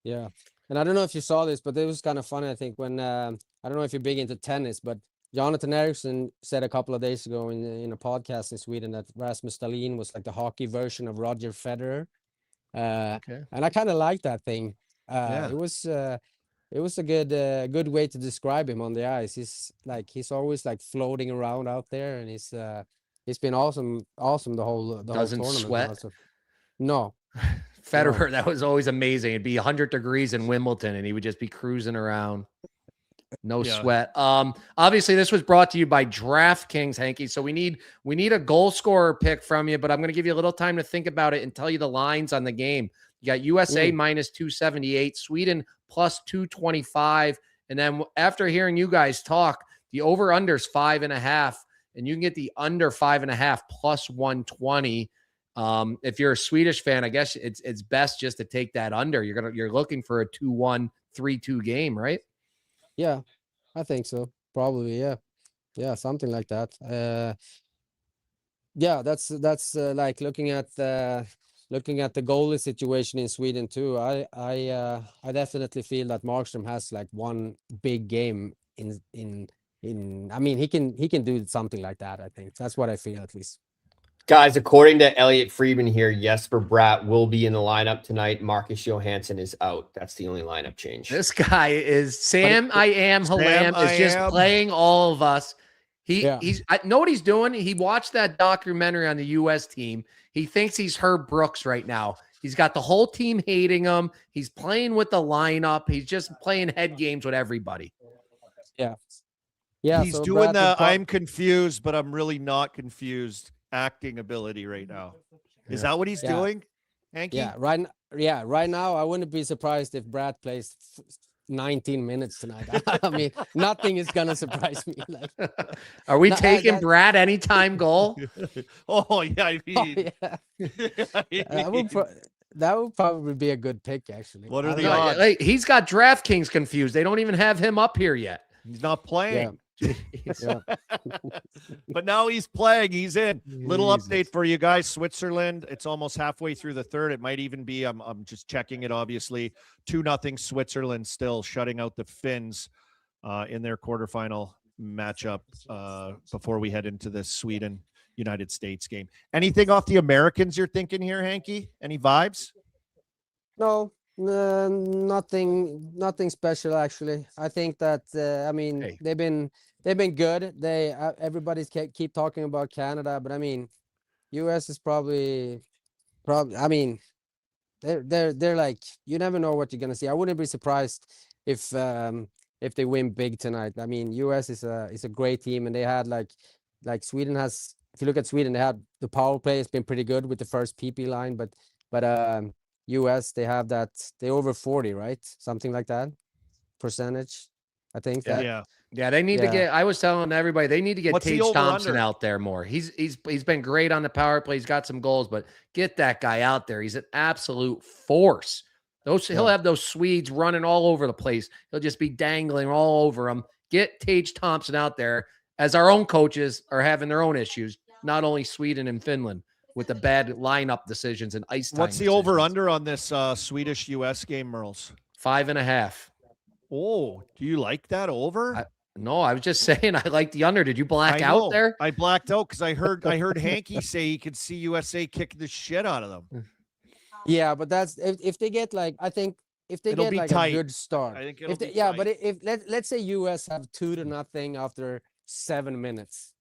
Speaker 6: Yeah. And I don't know if you saw this, but it was kind of funny, I think, when I don't know if you're big into tennis, but Jonathan Eriksson said a couple of days ago in a podcast in Sweden that Rasmus Dahlin was like the hockey version of Roger Federer. And I kind of like that thing. It was a good way to describe him on the ice. He's always like floating around out there, and he's been awesome the whole
Speaker 2: Doesn't
Speaker 6: tournament.
Speaker 2: sweat?
Speaker 6: Also. No.
Speaker 2: Federer, that was always amazing. It'd be 100 degrees in Wimbledon, and he would just be cruising around. No sweat. Obviously, this was brought to you by DraftKings, Hanky. So we need a goal scorer pick from you, but I'm going to give you a little time to think about it and tell you the lines on the game. You got USA minus 278, Sweden plus 225. And then after hearing you guys talk, the over-under's 5.5, and you can get the under 5.5 plus 120. If you're a Swedish fan, I guess it's best just to take that under. You're looking for a 2-1, 3-2 game, right?
Speaker 6: Yeah, I think so. Probably, yeah. Yeah, something like that. Yeah, that's like looking at the goalie situation in Sweden too. I definitely feel that Markstrom has like one big game in I mean, he can do something like that. I think that's what I feel, at least.
Speaker 5: Guys, according to Elliot Friedman here, Jesper Bratt will be in the lineup tonight. Marcus Johansson is out. That's the only lineup change.
Speaker 2: This guy is Sam Halam is just playing all of us. I know what he's doing. He watched that documentary on the U.S. team. He thinks he's Herb Brooks right now. He's got the whole team hating him. He's playing with the lineup. He's just playing head games with everybody.
Speaker 6: Yeah. Yeah.
Speaker 4: He's
Speaker 6: so
Speaker 4: doing
Speaker 6: Brad
Speaker 4: the I'm confused, but I'm really not confused acting ability right now. Is that what he's doing, Hanky?
Speaker 6: Yeah, right now I wouldn't be surprised if Brad plays 19 minutes tonight. I mean, nothing is gonna surprise me. Like,
Speaker 2: are we taking Brad anytime goal?
Speaker 4: Oh yeah, I mean,
Speaker 6: that would probably be a good pick, actually.
Speaker 4: What are the odds?
Speaker 2: Like, he's got DraftKings confused. They don't even have him up here yet.
Speaker 4: He's not playing.
Speaker 6: Yeah.
Speaker 4: But now he's playing. He's in. Little update for you guys. Switzerland. It's almost halfway through the third. It might even be. I'm just checking it. Obviously, 2-0 Switzerland still shutting out the Finns in their quarterfinal matchup before we head into the Sweden United States game. Anything off the Americans you're thinking here, Hanky? Any vibes?
Speaker 6: No. Nothing special, actually. I think that I mean, they've been good. Everybody's keep talking about Canada, but I mean, US is probably I mean, they're like, you never know what you're gonna see. I wouldn't be surprised if they win big tonight. I mean, US is a great team, and they had like Sweden has. If you look at Sweden, they had the power play has been pretty good with the first PP line, but US, they have that, they over 40, right? Something like that percentage, I think.
Speaker 2: Yeah, they need to get, I was telling everybody, they need to get Tage Thompson out there more. He's been great on the power play. He's got some goals, but get that guy out there. He's an absolute force. He'll have those Swedes running all over the place. He'll just be dangling all over them. Get Tage Thompson out there, as our own coaches are having their own issues, not only Sweden and Finland, with the bad lineup decisions and ice time.
Speaker 4: What's the over-under on this Swedish-U.S. game, Merles?
Speaker 2: 5.5.
Speaker 4: Oh, do you like that over?
Speaker 2: No, I was just saying I like the under. Did you black out there?
Speaker 4: I blacked out because I heard Hanky say he could see USA kicking the shit out of them.
Speaker 6: Yeah, but that's if they get like, I think if they get like a good start.
Speaker 4: I think it'll be
Speaker 6: tight.
Speaker 4: But
Speaker 6: if let's say US have 2-0 after 7 minutes.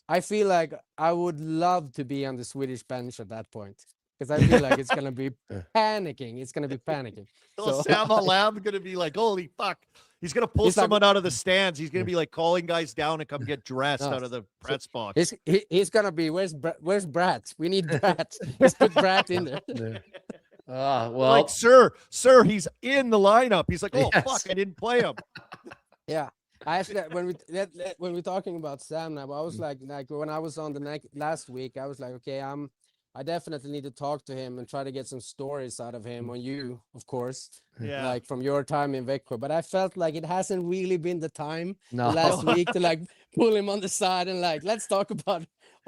Speaker 6: I feel like I would love to be on the Swedish bench at that point, because I feel like it's gonna be panicking. It's gonna be panicking.
Speaker 4: So Sam Halam's gonna be like, "Holy fuck, He's gonna pull
Speaker 6: He's like-
Speaker 4: someone out of the stands. He's gonna be like calling guys down to come get dressed
Speaker 6: No.
Speaker 4: out of the press box.
Speaker 6: He's gonna be where's Brad? We need Brad. Let's put Brad in there.
Speaker 2: Well,
Speaker 4: Like, sir, he's in the lineup. He's like, oh
Speaker 2: Yes.
Speaker 4: fuck, I didn't play him.
Speaker 6: Yeah, I actually when we're talking about Sam now, I was like when I was on the last week, I was like, okay, I definitely need to talk to him and try to get some stories out of him on you, of course,
Speaker 4: Yeah.
Speaker 6: like from your time in Växjö. But I felt like it hasn't really been the time
Speaker 2: No.
Speaker 6: last week to like pull him on the side and like let's talk about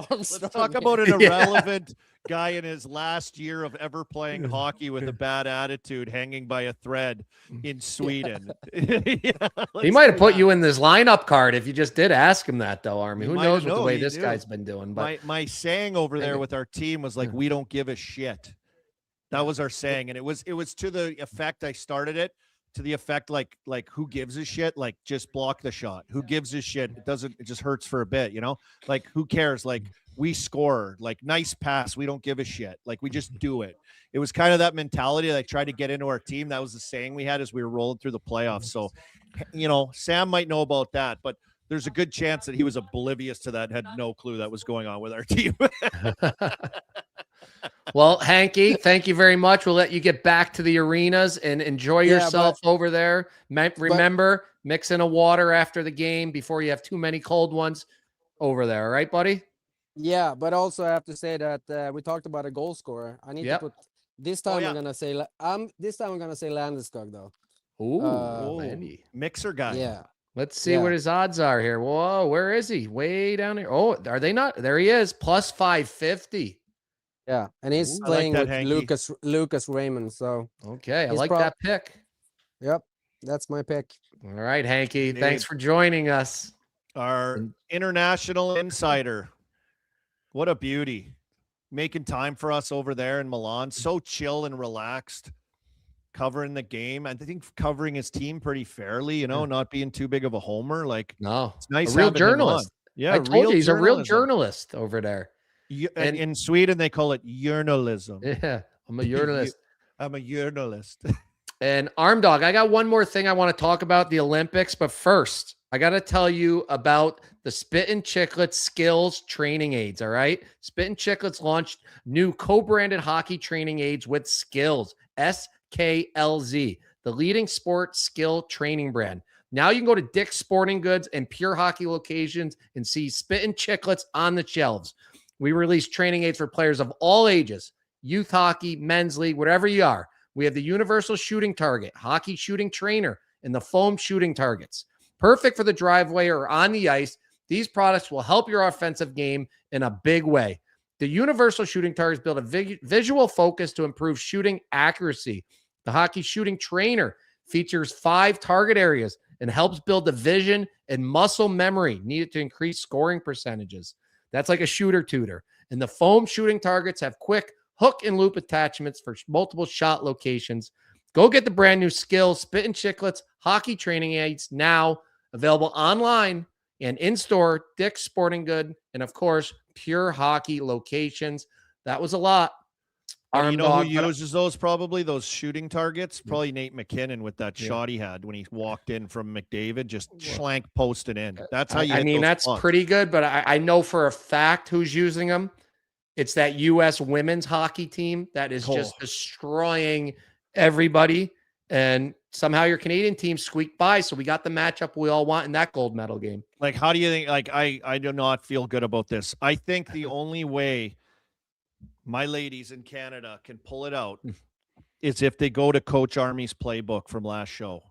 Speaker 6: Armstrong.
Speaker 4: Let's talk about an irrelevant guy in his last year of ever playing hockey with a bad attitude hanging by a thread in Sweden.
Speaker 2: he might have put you in this lineup card if you just did ask him that, though, Army.
Speaker 4: He
Speaker 2: Who
Speaker 4: might
Speaker 2: knows
Speaker 4: have
Speaker 2: what the
Speaker 4: known,
Speaker 2: way
Speaker 4: he
Speaker 2: this
Speaker 4: knew.
Speaker 2: guy's been doing? But
Speaker 4: My saying over there
Speaker 2: Maybe.
Speaker 4: with our team was like, we don't give a shit. That was our saying. And it was to the effect, I started it to the effect like who gives a shit? Like, just block the shot. Who gives a shit? It just hurts for a bit, you know? Like, who cares? Like, we score, like, nice pass. We don't give a shit. Like, we just do it. It was kind of that mentality that I tried to get into our team. That was the saying we had as we were rolling through the playoffs. So, you know, Sam might know about that, but there's a good chance that he was oblivious to that, had no clue that was going on with our team.
Speaker 2: well, Hanky, thank you very much. We'll let you get back to the arenas and enjoy
Speaker 6: Yeah,
Speaker 2: yourself over there. Remember, mix in a water after the game before you have too many cold ones over there. All right, buddy?
Speaker 6: Yeah, but also I have to say that we talked about a goal scorer. I need
Speaker 2: Yep.
Speaker 6: to put this time.
Speaker 4: yeah.
Speaker 6: I'm gonna say Landeskog though.
Speaker 2: Ooh,
Speaker 6: Oh.
Speaker 2: Landy.
Speaker 4: Mixer guy.
Speaker 6: Yeah.
Speaker 2: Let's see
Speaker 6: Yeah.
Speaker 2: what his odds are here. Whoa, where is he? Way down here. Oh, are they not? There he is, plus 550.
Speaker 6: Yeah, and he's
Speaker 4: Ooh, I like
Speaker 6: playing
Speaker 4: that,
Speaker 6: with
Speaker 4: Hanky.
Speaker 6: Lucas Raymond. So
Speaker 2: Okay, I
Speaker 6: He's
Speaker 2: like
Speaker 6: prob-
Speaker 2: that pick.
Speaker 6: yep, that's my pick.
Speaker 2: All right, Hanky.
Speaker 4: Dude.
Speaker 2: Thanks for joining us.
Speaker 4: Our international insider. What a beauty. Making time for us over there in Milan. So chill and relaxed. Covering the game. I think covering his team pretty fairly, you know, not being too big of a homer. Like,
Speaker 2: No,
Speaker 4: it's nice
Speaker 2: a real
Speaker 4: having him on.
Speaker 2: journalist.
Speaker 4: Yeah,
Speaker 2: I told you he's a real
Speaker 4: journalism.
Speaker 2: journalist over there.
Speaker 4: And in Sweden, they call it journalism.
Speaker 2: Yeah, I'm a journalist.
Speaker 4: I'm a journalist.
Speaker 2: And Arm Dog, I got one more thing I want to talk about, the Olympics. But first, I got to tell you about the Spittin Chiclets skills training aids. All right. Spittin Chiclets launched new co-branded hockey training aids with skills, SKLZ, the leading sports skill training brand. Now you can go to Dick's Sporting Goods and Pure Hockey locations and see Spittin Chiclets on the shelves. We release training aids for players of all ages, youth hockey, men's league, whatever you are. We have the universal shooting target, hockey shooting trainer, and the foam shooting targets. Perfect for the driveway or on the ice. These products will help your offensive game in a big way. The universal shooting targets build a visual focus to improve shooting accuracy. The hockey shooting trainer features 5 target areas and helps build the vision and muscle memory needed to increase scoring percentages. That's like a shooter tutor. And the foam shooting targets have quick hook and loop attachments for multiple shot locations. Go get the brand new skills, Spittin Chiclets hockey training aids now available online and in-store, Dick's Sporting Good, and of course, Pure Hockey locations. That was a lot.
Speaker 4: And you know
Speaker 2: Dog,
Speaker 4: who
Speaker 2: but-
Speaker 4: uses those probably, those shooting targets? Probably Nate McKinnon with that shot he had when he walked in from McDavid, just schlank posted in. That's how you
Speaker 2: I mean,
Speaker 4: hit those
Speaker 2: that's
Speaker 4: spots.
Speaker 2: pretty good, but I know for a fact who's using them. It's that U.S. women's hockey team that is just destroying everybody. And somehow your Canadian team squeaked by. So we got the matchup we all want in that gold medal game.
Speaker 4: Like, how do you think? Like, I do not feel good about this. I think the only way my ladies in Canada can pull it out is if they go to Coach Army's playbook from last show.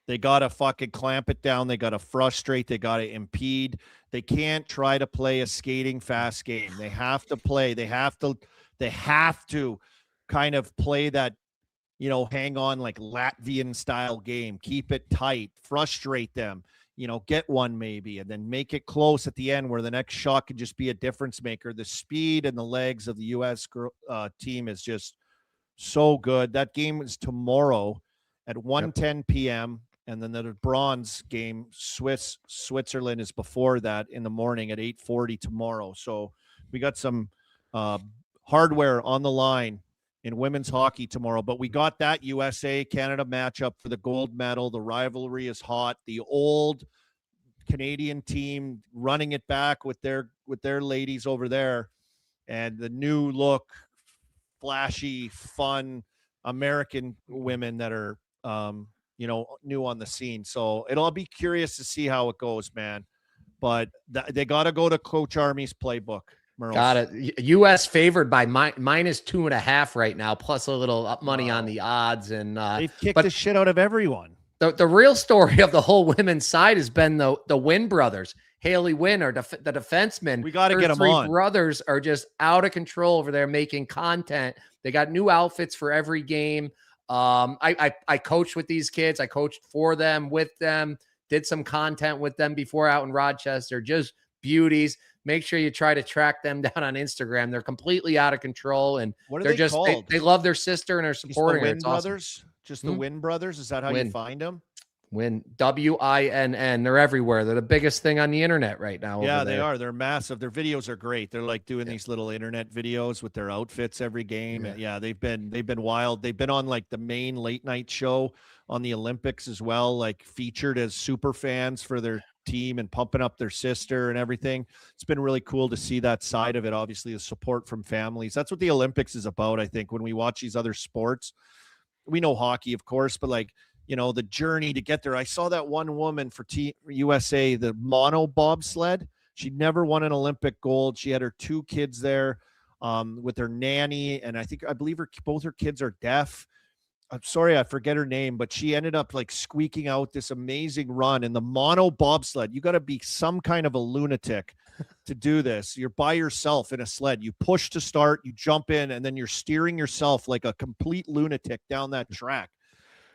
Speaker 4: They got to fucking clamp it down. They got to frustrate. They got to impede. They can't try to play a skating fast game. They have to play. They have to kind of play that, you know, hang on, like Latvian style game. Keep it tight, frustrate them, you know, get one maybe, and then make it close at the end where the next shot could just be a difference maker. The speed and the legs of the U.S. team is just so good. That game is tomorrow at 1:10 p.m. And then the bronze game, Switzerland, is before that in the morning at 8:40 tomorrow. So we got some hardware on the line in women's hockey tomorrow. But we got that USA-Canada matchup for the gold medal. The rivalry is hot. The old Canadian team running it back with their ladies over there, and the new look, flashy, fun American women that are new on the scene. So I'll be curious to see how it goes, man. But they got to go to Coach Army's playbook. Merles.
Speaker 2: Got it. U.S. favored by -2.5 right now, plus a little up money on the odds. And
Speaker 4: they've kicked the shit out of everyone.
Speaker 2: The real story of the whole women's side has been the Wynn brothers. Haley Wynn, or the defenseman.
Speaker 4: We got to get them on.
Speaker 2: Brothers are just out of control over there making content. They got new outfits for every game. I coached with these kids. I coached for them, with them, did some content with them before out in Rochester. Just beauties. Make sure you try to track them down on Instagram. They're completely out of control, and
Speaker 4: what are
Speaker 2: they're
Speaker 4: they
Speaker 2: just
Speaker 4: called?
Speaker 2: They love their sister and are supporting her.
Speaker 4: Wynn
Speaker 2: It's
Speaker 4: brothers.
Speaker 2: awesome.
Speaker 4: Just the Wynn brothers. Is that how
Speaker 2: Wynn.
Speaker 4: you find them?
Speaker 2: Wynn, WINN. They're everywhere. They're the biggest thing on the internet right now.
Speaker 4: Yeah,
Speaker 2: over
Speaker 4: they
Speaker 2: there.
Speaker 4: are. They're massive. Their videos are great. They're like doing these little internet videos with their outfits every game. Yeah, they've been wild. They've been on like the main late night show on the Olympics as well, like featured as super fans for their team and pumping up their sister and everything. It's been really cool to see that side of it. Obviously, the support from families. That's what the Olympics is about, I think. When we watch these other sports, we know hockey, of course, but like, the journey to get there. I saw that one woman for USA, the mono bobsled. She'd never won an Olympic gold. She had her 2 kids there with her nanny, and I believe both her kids are deaf. I'm sorry, I forget her name, but she ended up like squeaking out this amazing run in the mono bobsled. You got to be some kind of a lunatic to do this. You're by yourself in a sled. You push to start, you jump in, and then you're steering yourself like a complete lunatic down that track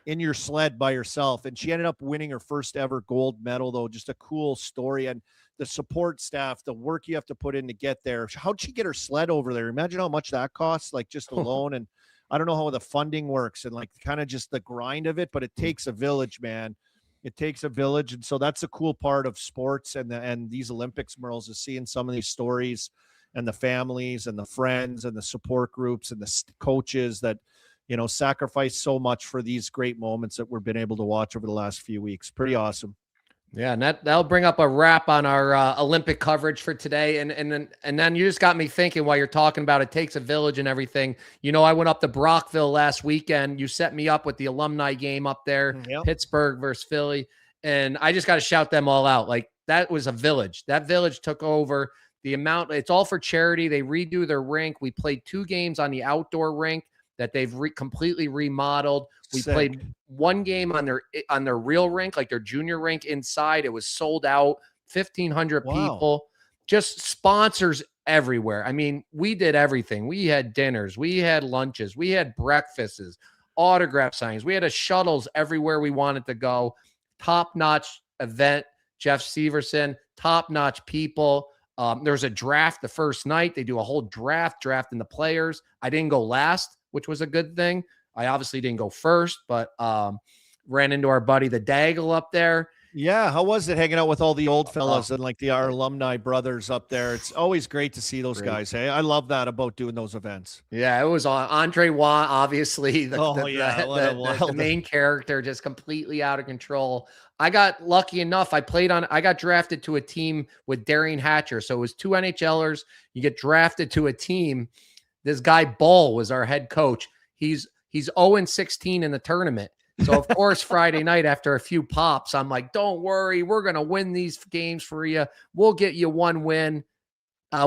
Speaker 4: in your sled by yourself. And she ended up winning her first ever gold medal, though. Just a cool story. And the support staff, the work you have to put in to get there. How'd she get her sled over there? Imagine how much that costs, like just alone. And I don't know how the funding works and like kind of just the grind of it, but it takes a village, man. It takes a village. And so that's a cool part of sports and these Olympics, Merles, is seeing some of these stories and the families and the friends and the support groups and the coaches that, sacrifice so much for these great moments that we've been able to watch over the last few weeks. Pretty awesome.
Speaker 2: Yeah, and that'll bring up a wrap on our Olympic coverage for today. And then you just got me thinking while you're talking about it takes a village and everything. I went up to Brockville last weekend. You set me up with the alumni game up there, Pittsburgh versus Philly. And I just got to shout them all out. Like, that was a village. That village took over the amount. It's all for charity. They redo their rink. We played 2 games on the outdoor rink that they've completely remodeled. We played 1 game on their real rink, like their junior rink inside. It was sold out, 1,500 people, just sponsors everywhere. I mean, we did everything. We had dinners, we had lunches, we had breakfasts, autograph signings. We had shuttles everywhere we wanted to go. Top-notch event. Jeff Severson, top-notch people. There was a draft the first night. They do a whole drafting the players. I didn't go last, which was a good thing. I obviously didn't go first, but ran into our buddy, the Dagle, up there.
Speaker 4: Yeah. How was it hanging out with all the old fellas and like our alumni brothers up there? It's always great to see those guys. Hey, I love that about doing those events.
Speaker 2: Yeah. It was Andre Watt, obviously the main character, just completely out of control. I got lucky enough. I got drafted to a team with Darian Hatcher. So it was 2 NHLers. You get drafted to a team. This guy Bull was our head coach. He's 0-16 in the tournament. So of course, Friday night after a few pops, I'm like, don't worry, we're going to win these games for you. We'll get you 1 win.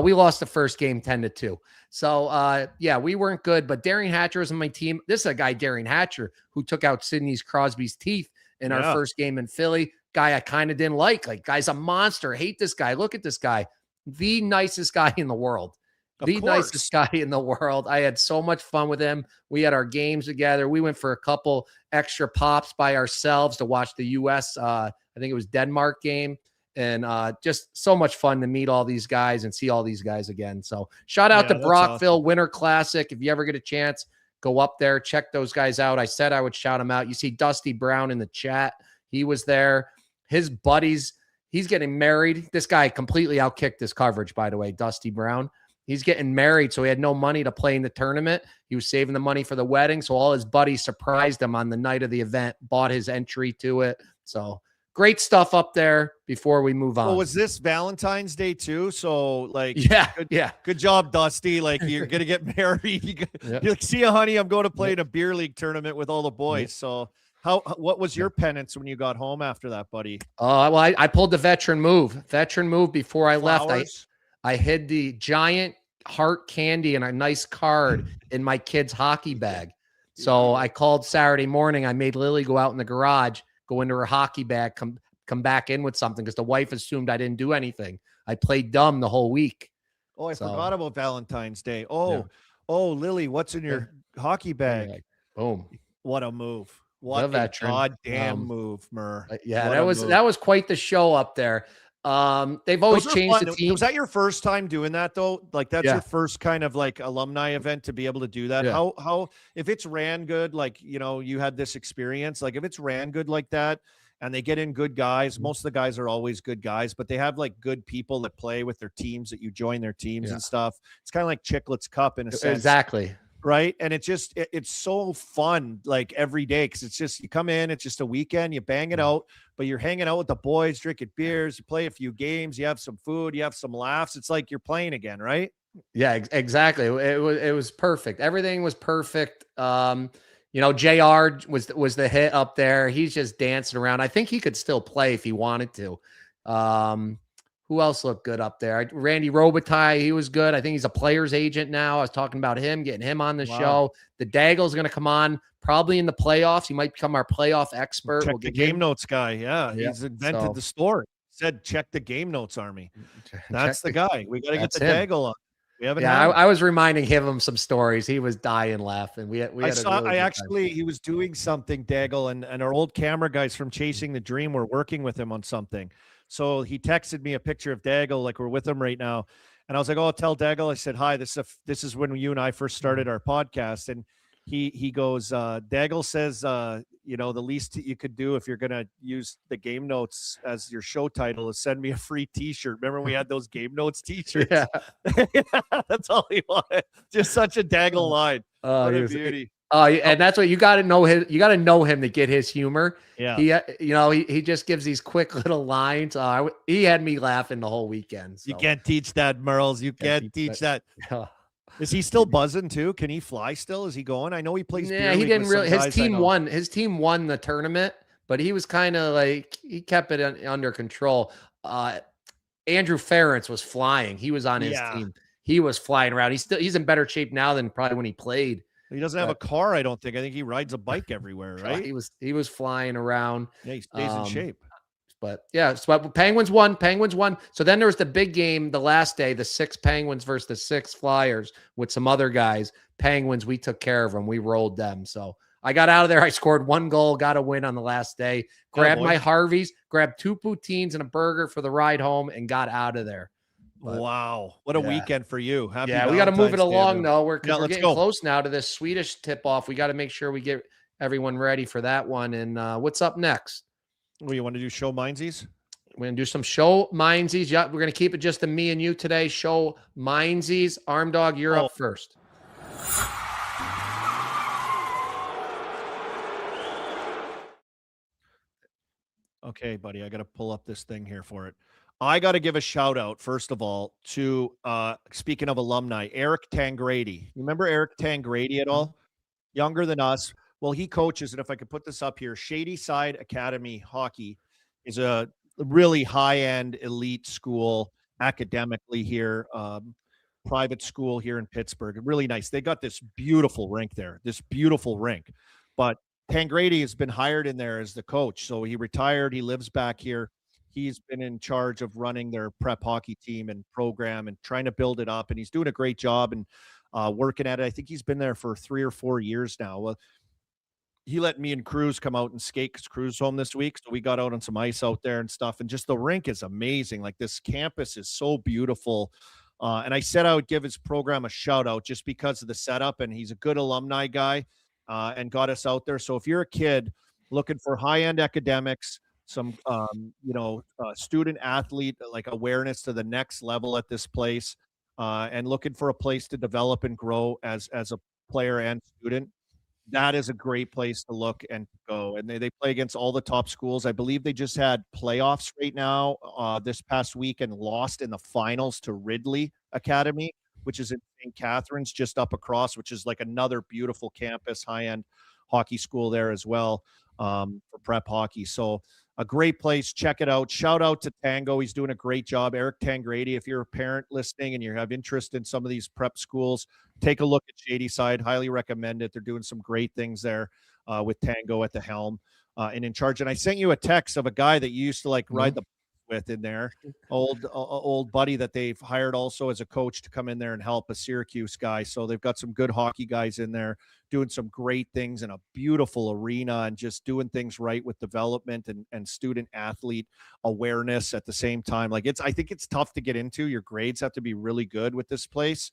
Speaker 2: We lost the first game 10-2. So we weren't good, but Darian Hatcher was on my team. This is a guy, Darian Hatcher, who took out Sidney's Crosby's teeth in our first game in Philly. Guy I kind of didn't like. Like, guy's a monster. Hate this guy. Look at this guy. The nicest guy in the world. Nicest guy in the world. I had so much fun with him. We had our games together. We went for a couple extra pops by ourselves to watch the U.S. I think it was Denmark game. And just so much fun to meet all these guys and see all these guys again. So shout out to Brockville Winter Classic. If you ever get a chance, go up there, check those guys out. I said I would shout them out. You see Dusty Brown in the chat. He was there. His buddies, he's getting married. This guy completely outkicked this coverage, by the way, Dusty Brown. he's getting married, so he had no money to play in the tournament. He was saving the money for the wedding, so all his buddies surprised him on the night of the event, bought his entry to it. So great stuff up there before we move on.
Speaker 4: Well, was this Valentine's Day too? So like,
Speaker 2: yeah.
Speaker 4: Good job, Dusty. Like you're going to get married. You're like, see ya, honey. I'm going to play in a beer league tournament with all the boys. So what was your penance when you got home after that, buddy?
Speaker 2: Well, I pulled the veteran move before I left.
Speaker 4: Flowers?
Speaker 2: I hid the giant heart candy and a nice card in my kid's hockey bag. So I called Saturday morning. I made Lily go out in the garage, go into her hockey bag, come back in with something because the wife assumed I didn't do anything. I played dumb the whole week.
Speaker 4: Oh, I forgot about Valentine's Day. Oh, Lily, what's in your hockey bag?
Speaker 2: Boom.
Speaker 4: What a move. What a
Speaker 2: veteran.
Speaker 4: goddamn move, Mur.
Speaker 2: Yeah, that was quite the show up there. They've always changed the team.
Speaker 4: Was that your first time doing that though? Like that's your first kind of like alumni event to be able to do that.
Speaker 2: Yeah.
Speaker 4: How if it's ran good, like you had this experience, like if it's ran good like that and they get in good guys, most of the guys are always good guys, but they have like good people that play with their teams that you join their teams and stuff. It's kind of like Chiclets Cup in a sense.
Speaker 2: Exactly.
Speaker 4: Right. And it's so fun, like every day. Cause it's just, you come in, it's just a weekend, you bang it out, but you're hanging out with the boys, drinking beers, you play a few games, you have some food, you have some laughs. It's like you're playing again. Right.
Speaker 2: Yeah, exactly. It was perfect. Everything was perfect. JR was the hit up there. He's just dancing around. I think he could still play if he wanted to. Who else looked good up there? Randy Robitaille, he was good. I think he's a player's agent now. I was talking about him, getting him on the show. The Dagle's going to come on probably in the playoffs. He might become our playoff expert.
Speaker 4: Check the game notes guy. Yeah, he's invented the story. Said, check the game notes, Army. That's the guy. We got to get the Dagle on. We haven't.
Speaker 2: Yeah, I was reminding him some stories. He was dying laughing.
Speaker 4: He was doing something, Dagle, and our old camera guys from Chasing the Dream were working with him on something. So he texted me a picture of Dagle, like we're with him right now. And I was like, oh, tell Dagle. I said, hi, this is when you and I first started our podcast. And he goes, Dagle says, the least you could do if you're going to use the game notes as your show title is send me a free t-shirt. Remember we had those game notes t-shirts? Yeah. That's all he wanted. Just such a Dagle line. What a beauty.
Speaker 2: And that's what you got to know him. You got to know him to get his humor.
Speaker 4: Yeah.
Speaker 2: He just gives these quick little lines. He had me laughing the whole weekend. So.
Speaker 4: You can't teach that, Merles. You can't teach that. Is he still buzzing too? Can he fly still? Is he going? I know he plays.
Speaker 2: Yeah, he didn't really. His team won the tournament, but he was kind of like he kept it under control. Andrew Ferentz was flying. He was on his team. He was flying around. He's in better shape now than probably when he played.
Speaker 4: He doesn't have a car, I don't think. I think he rides a bike everywhere, right?
Speaker 2: He was flying around.
Speaker 4: Yeah, he stays in shape.
Speaker 2: But yeah, so Penguins won. So then there was the big game the last day, the 6 Penguins versus the 6 Flyers with some other guys. Penguins, we took care of them. We rolled them. So I got out of there. I scored 1 goal, got a win on the last day, grabbed my Harveys, grabbed 2 poutines and a burger for the ride home, and got out of there.
Speaker 4: But, wow. What a weekend for you. Happy
Speaker 2: we got to move it along, though. We're getting close now to this Swedish tip-off. We got to make sure we get everyone ready for that one. And what's up next?
Speaker 4: Well, you want to do show mindsies?
Speaker 2: We're going to do some show mindsies. Yeah, we're going to keep it just to me and you today. Show mindsies. Arm Dog, you're up first.
Speaker 4: Okay, buddy, I got to pull up this thing here for it. I got to give a shout out, first of all, to, speaking of alumni, Eric Tangradi. Remember Eric Tangradi at all? Younger than us. Well, he coaches, and if I could put this up here, Shady Side Academy Hockey is a really high-end elite school academically here, private school here in Pittsburgh. Really nice. They got this beautiful rink there, But Tangradi has been hired in there as the coach. So he retired. He lives back here. He's been in charge of running their prep hockey team and program and trying to build it up. And he's doing a great job and working at it. I think he's been there for 3 or 4 years now. Well, he let me and Cruz come out and skate because Cruz home this week. So we got out on some ice out there and stuff. And just the rink is amazing. Like this campus is so beautiful. And I said I would give his program a shout out just because of the setup. And he's a good alumni guy and got us out there. So if you're a kid looking for high-end academics, some, student athlete, like awareness to the next level at this place, and looking for a place to develop and grow as a player and student, that is a great place to look and go. And they play against all the top schools. I believe they just had playoffs right now this past week and lost in the finals to Ridley Academy, which is in St. Catharines, just up across, which is like another beautiful campus, high-end hockey school there as well, for prep hockey. So a great place. Check it out. Shout out to Tango. He's doing a great job. Eric Tangrady, if you're a parent listening and you have interest in some of these prep schools, take a look at Shady Side. Highly recommend it. They're doing some great things there with Tango at the helm and in charge. And I sent you a text of a guy that you used to like ride the with in there, old buddy that they've hired also as a coach to come in there and help, a Syracuse guy. So they've got some good hockey guys in there doing some great things in a beautiful arena and just doing things right with development and student athlete awareness at the same time. Like I think it's tough to get into. Your grades have to be really good with this place.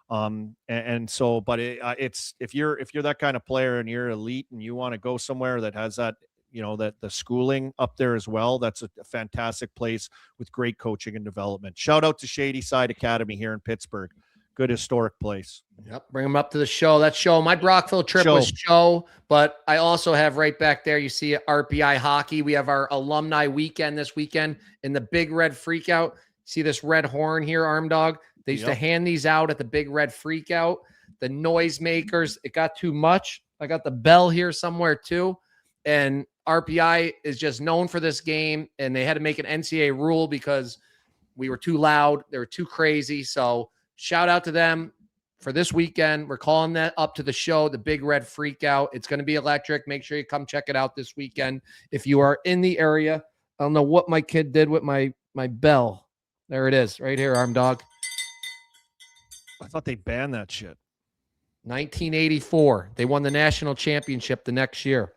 Speaker 4: So, but it's, if you're that kind of player and you're elite and you want to go somewhere that has that, that the schooling up there as well, that's a fantastic place with great coaching and development. Shout out to Shady Side Academy here in Pittsburgh. Good historic place.
Speaker 2: Yep. Bring them up to the show. That show, my Brockville trip was show, but I also have right back there, you see RPI hockey. We have our alumni weekend this weekend in the Big Red Freakout. See this red horn here, Arm Dog? They used to hand these out at the Big Red Freakout. The noisemakers, it got too much. I got the bell here somewhere too. And RPI is just known for this game, and they had to make an NCAA rule because we were too loud. They were too crazy. So shout out to them for this weekend. We're calling that up to the show, the Big Red Freakout. It's going to be electric. Make sure you come check it out this weekend if you are in the area. I don't know what my kid did with my bell. There it is, right here, Arm Dog.
Speaker 4: I thought they banned that shit.
Speaker 2: 1984. They won the national championship the next year.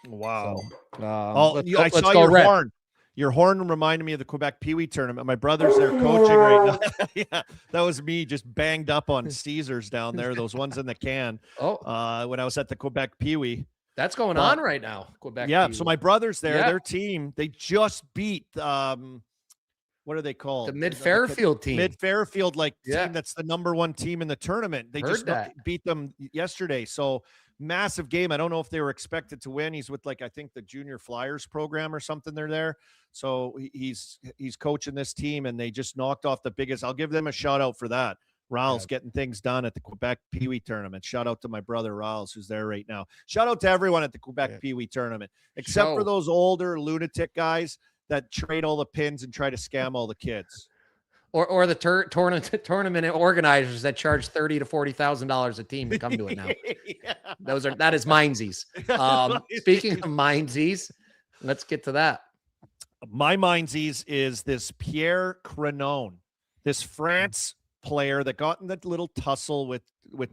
Speaker 4: Wow.
Speaker 2: So,
Speaker 4: I saw your
Speaker 2: Red.
Speaker 4: horn. Your horn reminded me of the Quebec Pee Wee tournament. My brother's there coaching right now. Yeah, that was me just banged up on Caesars down there, those ones in the can. When I was at the Quebec Pee Wee.
Speaker 2: That's going on right now. Quebec.
Speaker 4: Yeah,
Speaker 2: Pee Wee.
Speaker 4: so my brother's there.
Speaker 2: Yeah.
Speaker 4: Their team, they just beat what are they called?
Speaker 2: The Mid-Fairfield team.
Speaker 4: Mid-Fairfield, team that's the #1 team in the tournament. They just beat them yesterday. So massive game. I don't know if they were expected to win. He's with I think the Junior Flyers program or something. They're there. So he's coaching this team, and they just knocked off the biggest. I'll give them a shout out for that. Riles getting things done at the Quebec Pee Wee tournament. Shout out to my brother Riles, who's there right now. Shout out to everyone at the Quebec Pee Wee tournament, except for those older lunatic guys that trade all the pins and try to scam all the kids.
Speaker 2: Or the tournament organizers that charge $30,000 to $40,000 a team to come to it now. That is Mindsies. Speaking of Mindsies, let's get to that.
Speaker 4: My Mindsies is this Pierre Crenon, this France player that got in that little tussle with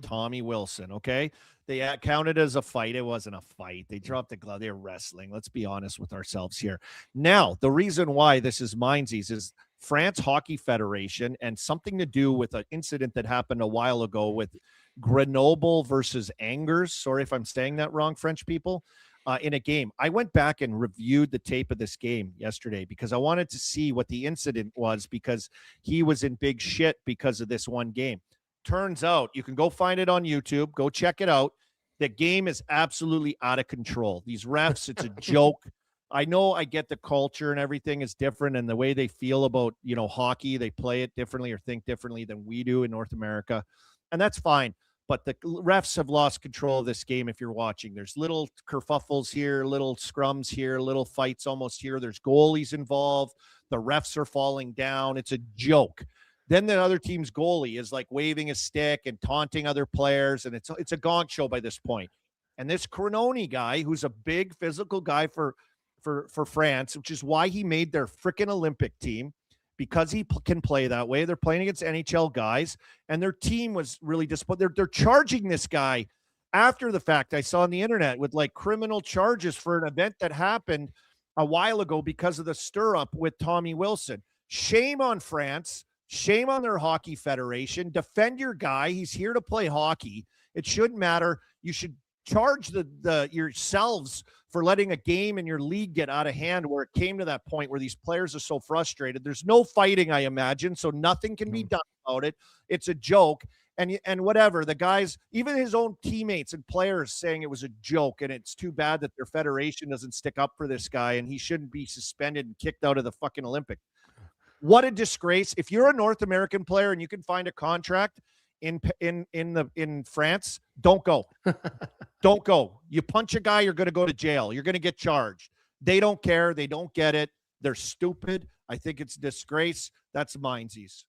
Speaker 4: Tommy Wilson. Okay. They counted as a fight. It wasn't a fight. They dropped the glove. They're wrestling. Let's be honest with ourselves here. Now, the reason why this is Mindsies is France Hockey Federation and something to do with an incident that happened a while ago with Grenoble versus Angers. Sorry if I'm saying that wrong, French people, in a game. I went back and reviewed the tape of this game yesterday because I wanted to see what the incident was, because he was in big shit because of this one game. Turns out, you can go find it on YouTube. Go check it out. The game is absolutely out of control. These refs, it's a joke. I know I get the culture and everything is different, and the way they feel about, hockey, they play it differently or think differently than we do in North America. And that's fine. But the refs have lost control of this game if you're watching. There's little kerfuffles here, little scrums here, little fights almost here. There's goalies involved. The refs are falling down. It's a joke. Then the other team's goalie is waving a stick and taunting other players, and it's a gong show by this point. And this Crononi guy, who's a big physical guy for France, which is why he made their freaking Olympic team, because he can play that way. They're playing against NHL guys, and their team was really disappointed. They're charging this guy after the fact. I saw on the internet with criminal charges for an event that happened a while ago because of the stir-up with Tommy Wilson. Shame on France. Shame on their hockey federation. Defend your guy. He's here to play hockey. It shouldn't matter. You should charge the yourselves for letting a game in your league get out of hand where it came to that point where these players are so frustrated. There's no fighting, I imagine, so nothing can be done about it. It's a joke. And whatever, the guys, even his own teammates and players saying it was a joke, and it's too bad that their federation doesn't stick up for this guy and he shouldn't be suspended and kicked out of the fucking Olympic. What a disgrace. If you're a North American player and you can find a contract in France, don't go. Don't go. You punch a guy, you're going to go to jail. You're going to get charged. They don't care. They don't get it. They're stupid. I think it's a disgrace. That's Mindsies.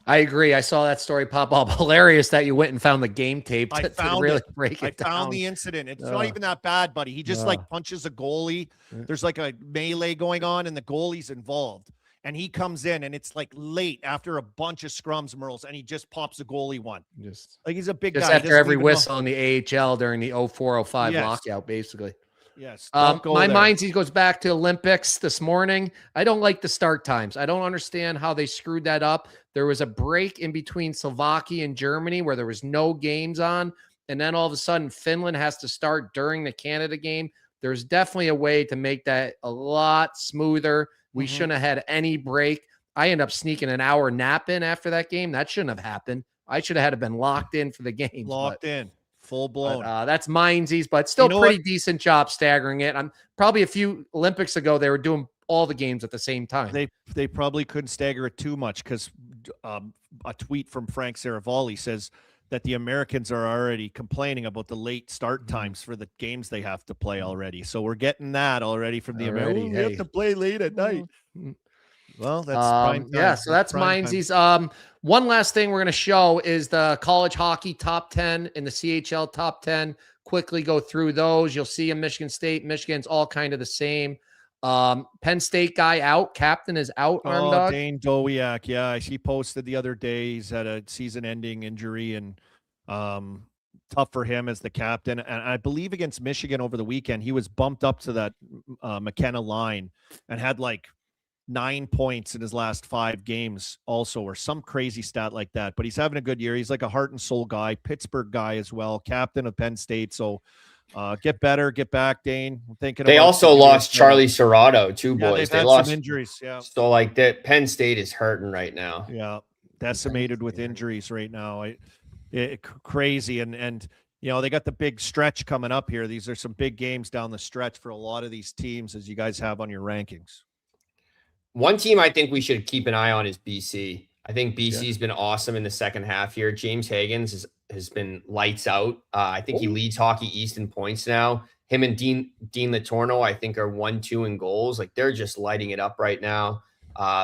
Speaker 2: I agree. I saw that story pop up. Hilarious that you went and found the game tape to really break it down.
Speaker 4: I found the incident. It's not even that bad, buddy. He just like punches a goalie. There's like a melee going on and the goalie's involved. And he comes in and it's like late after a bunch of scrums, Merles, and he just pops a goalie one. Just like he's a big guy.
Speaker 2: After every whistle in the AHL during the 04-05 lockout, basically.
Speaker 4: Yes.
Speaker 2: My mind goes back to Olympics this morning. I don't like the start times. I don't understand how they screwed that up. There was a break in between Slovakia and Germany where there was no games on. And then all of a sudden, Finland has to start during the Canada game. There's definitely a way to make that a lot smoother. We shouldn't have had any break. I end up sneaking an hour nap in after that game. That shouldn't have happened. I should have had to been locked in for the game.
Speaker 4: Locked in. Full blown.
Speaker 2: That's Mindsies, but still pretty decent job staggering it. I'm probably a few Olympics ago, they were doing all the games at the same time.
Speaker 4: They probably couldn't stagger it too much because a tweet from Frank Saravalli says that the Americans are already complaining about the late start times for the games they have to play already. So we're getting that already from the Americans. We have to play late at night. Well, that's prime time.
Speaker 2: Yeah, so that's Mindsies. One last thing we're going to show is the college hockey top 10 and the CHL top 10. Quickly go through those. You'll see in Michigan State. Michigan's all kind of the same. Penn State guy out. Captain is out.
Speaker 4: Dane Dowiak. Yeah, he posted the other day. He's had a season-ending injury, and tough for him as the captain. And I believe against Michigan over the weekend, he was bumped up to that McKenna line and had like 9 points in his last 5 games also, or some crazy stat like that. But he's having a good year. He's like a heart and soul guy, Pittsburgh guy as well, captain of Penn State. So get better, get back, Dane. I'm thinking
Speaker 5: they also lost Charlie Serrato too, boys.
Speaker 4: They
Speaker 5: lost
Speaker 4: some injuries. Yeah.
Speaker 5: So like that, Penn State is hurting right now.
Speaker 4: Yeah, decimated with injuries right now. Crazy, and you know they got the big stretch coming up here. These are some big games down the stretch for a lot of these teams, as you guys have on your rankings.
Speaker 5: One team I think we should keep an eye on is BC. I think BC's been awesome in the second half here. James Higgins has been lights out. I think he leads Hockey East in points now. Him and Dean Latorno, I think, are 1-2 in goals. Like they're just lighting it up right now.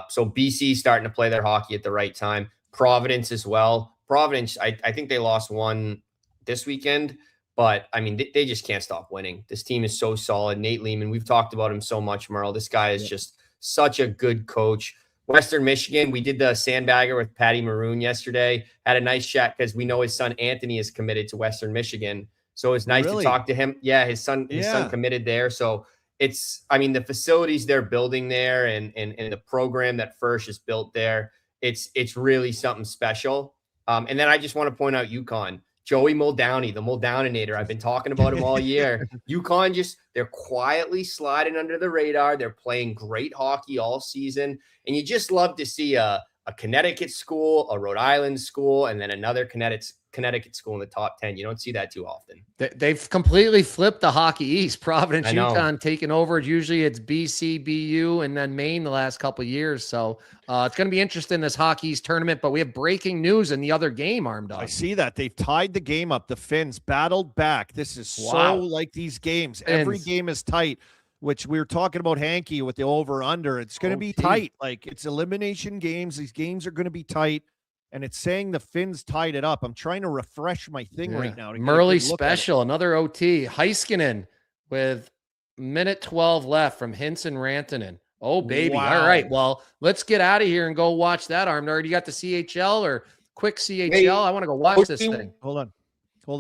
Speaker 5: So BC starting to play their hockey at the right time. Providence as well. Providence, I think they lost one this weekend, but I mean, they just can't stop winning. This team is so solid. Nate Lehman, we've talked about him so much, Merle. This guy is just such a good coach. Western Michigan, we did the sandbagger with Patty Maroon yesterday. Had a nice chat because we know his son Anthony is committed to Western Michigan. So it's nice to talk to him. Yeah, his son committed there. So it's, I mean, the facilities they're building there and the program that Firsch is built there, it's really something special. And then I just want to point out UConn. Joey Muldowney, the Muldowninator. I've been talking about him all year. UConn they're quietly sliding under the radar. They're playing great hockey all season. And you just love to see a Connecticut school, a Rhode Island school, and then another Connecticut school in the top 10. You don't see that too often.
Speaker 2: They've completely flipped the Hockey East. Providence, UConn taking over. Usually it's BC, BU, and then Maine the last couple of years. So it's going to be interesting, this Hockey East tournament. But we have breaking news in the other game, Arm Dog.
Speaker 4: I see that. They've tied the game up. The Finns battled back. This is so like these games. Finns. Every game is tight, which we were talking about Hanky with the over-under. It's going to be tight. Like, it's elimination games. These games are going to be tight. And it's saying the Finns tied it up. I'm trying to refresh my thing right now.
Speaker 2: Murley special, another OT. Heiskanen with minute 12 left from Hinson Rantanen. Oh, baby. Wow. All right. Well, let's get out of here and go watch that, Arm. Already got the CHL or quick CHL? Hey, I want to go watch this thing.
Speaker 4: Hold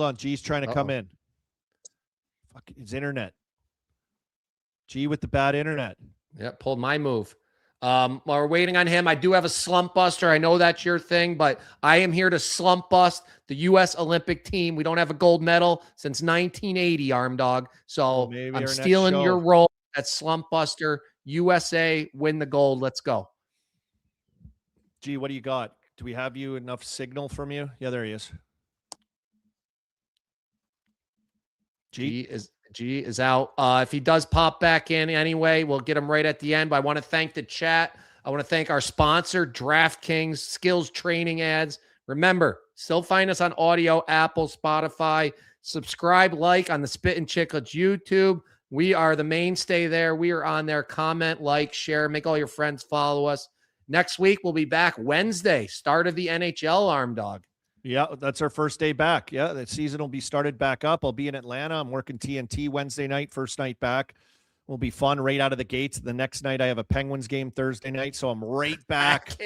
Speaker 4: on. G's trying to come in. Fuck his internet. G with the bad internet.
Speaker 2: Yeah, pulled my move. We're waiting on him. I do have a slump buster. I know that's your thing, but I am here to slump bust the U.S. Olympic team. We don't have a gold medal since 1980, Arm Dog. So
Speaker 4: Maybe
Speaker 2: I'm
Speaker 4: our next
Speaker 2: stealing your
Speaker 4: show.
Speaker 2: role at slump buster. USA win the gold. Let's go.
Speaker 4: Gee, what do you got? Do we have you enough signal from you? Yeah, there he is.
Speaker 2: G is out. If he does pop back in anyway, we'll get him right at the end. But I want to thank the chat. I want to thank our sponsor, DraftKings Skills Training Ads. Remember, still find us on audio, Apple, Spotify. Subscribe, like on the Spittin Chiclets YouTube. We are the mainstay there. We are on there. Comment, like, share, make all your friends follow us. Next week, we'll be back Wednesday, start of the NHL, Arm Dog.
Speaker 4: Yeah, that's our first day back. Yeah, the season will be started back up. I'll be in Atlanta. I'm working TNT Wednesday night, first night back. Will be fun right out of the gates. The next night, I have a Penguins game Thursday night, so I'm right back.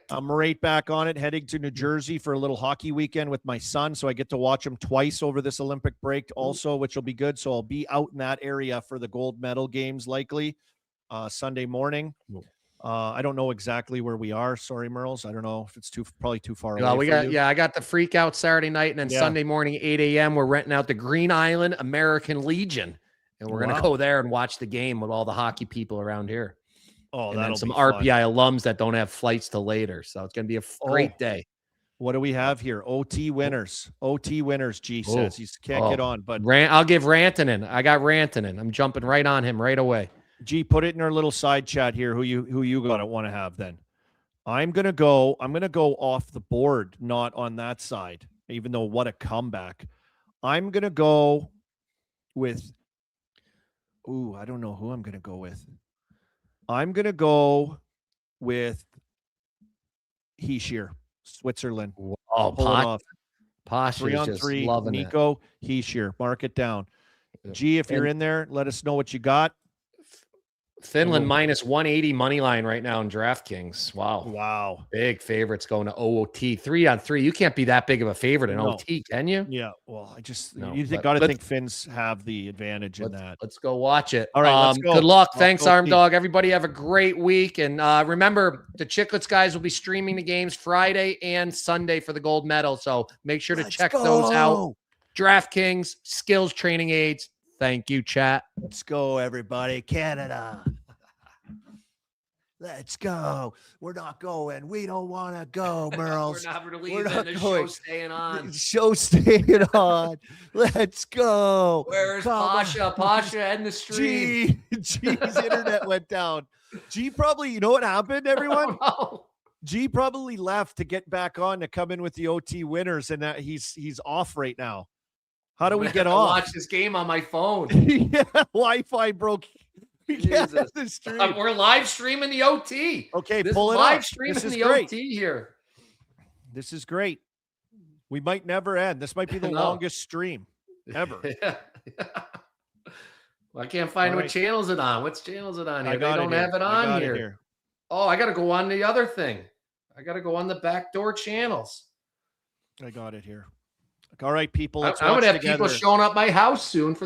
Speaker 4: I'm right back on it, heading to New Jersey for a little hockey weekend with my son, so I get to watch him twice over this Olympic break also, which will be good. So I'll be out in that area for the gold medal games likely Sunday morning. I don't know exactly where we are. Sorry, Merles. I don't know if it's probably too far away.
Speaker 2: I got the freak out Saturday night, and then Sunday morning, 8 a.m., we're renting out the Green Island American Legion, and we're going to go there and watch the game with all the hockey people around here.
Speaker 4: Oh,
Speaker 2: and
Speaker 4: that'll
Speaker 2: then some
Speaker 4: be fun.
Speaker 2: RPI alums that don't have flights till later. So it's going to be a great day.
Speaker 4: What do we have here? OT winners. OT winners, G says. He can't get on, but
Speaker 2: I'll give Rantanen. I got Rantanen. I'm jumping right on him right away.
Speaker 4: G, put it in our little side chat here. Who you gonna want to have then? I'm gonna go off the board, not on that side. Even though what a comeback. I'm gonna go with. Ooh, I don't know who I'm gonna go with. I'm gonna go with Hischier, Switzerland.
Speaker 2: Oh, Posh
Speaker 4: 3-on-3.
Speaker 2: loving
Speaker 4: Nico Hischier. Mark it down. G, if you're in there, let us know what you got.
Speaker 2: Finland minus 180 money line right now in DraftKings. Wow. Big favorites going to OT 3-on-3. You can't be that big of a favorite in OT, can you?
Speaker 4: Yeah. Well, gotta think Finns have the advantage in that.
Speaker 2: Let's go watch it.
Speaker 4: All right. Let's go.
Speaker 2: Good luck. Thanks, Arm Dog. Everybody have a great week. And remember, the Chiclets guys will be streaming the games Friday and Sunday for the gold medal. So make sure to check those out. DraftKings, Skills Training Aids. Thank you, chat.
Speaker 4: Let's go, everybody. Canada. Let's go. We're not going. We don't want to go, Merles.
Speaker 2: We're not leaving. The show's staying on.
Speaker 4: Show's staying on. Let's go.
Speaker 2: Where's Pasha? Pasha and the stream.
Speaker 4: G's internet went down. G probably, you know what happened, everyone? G probably left to get back on to come in with the OT winners, and that he's off right now. How do we get on?
Speaker 2: Watch this game on my phone.
Speaker 4: Yeah, Wi-Fi broke. We can't have the stream.
Speaker 2: We're live streaming the OT.
Speaker 4: Okay,
Speaker 2: pull it live streaming the OT here.
Speaker 4: This is great. We might never end. This might be the longest stream ever.
Speaker 2: Well, I can't find what channel is it on. What channel is it on here? They don't have it on here. Oh, I got to go on the other thing. I got to go on the backdoor channels.
Speaker 4: I got it here. All right, people.
Speaker 2: I'm going to have people showing up my house soon for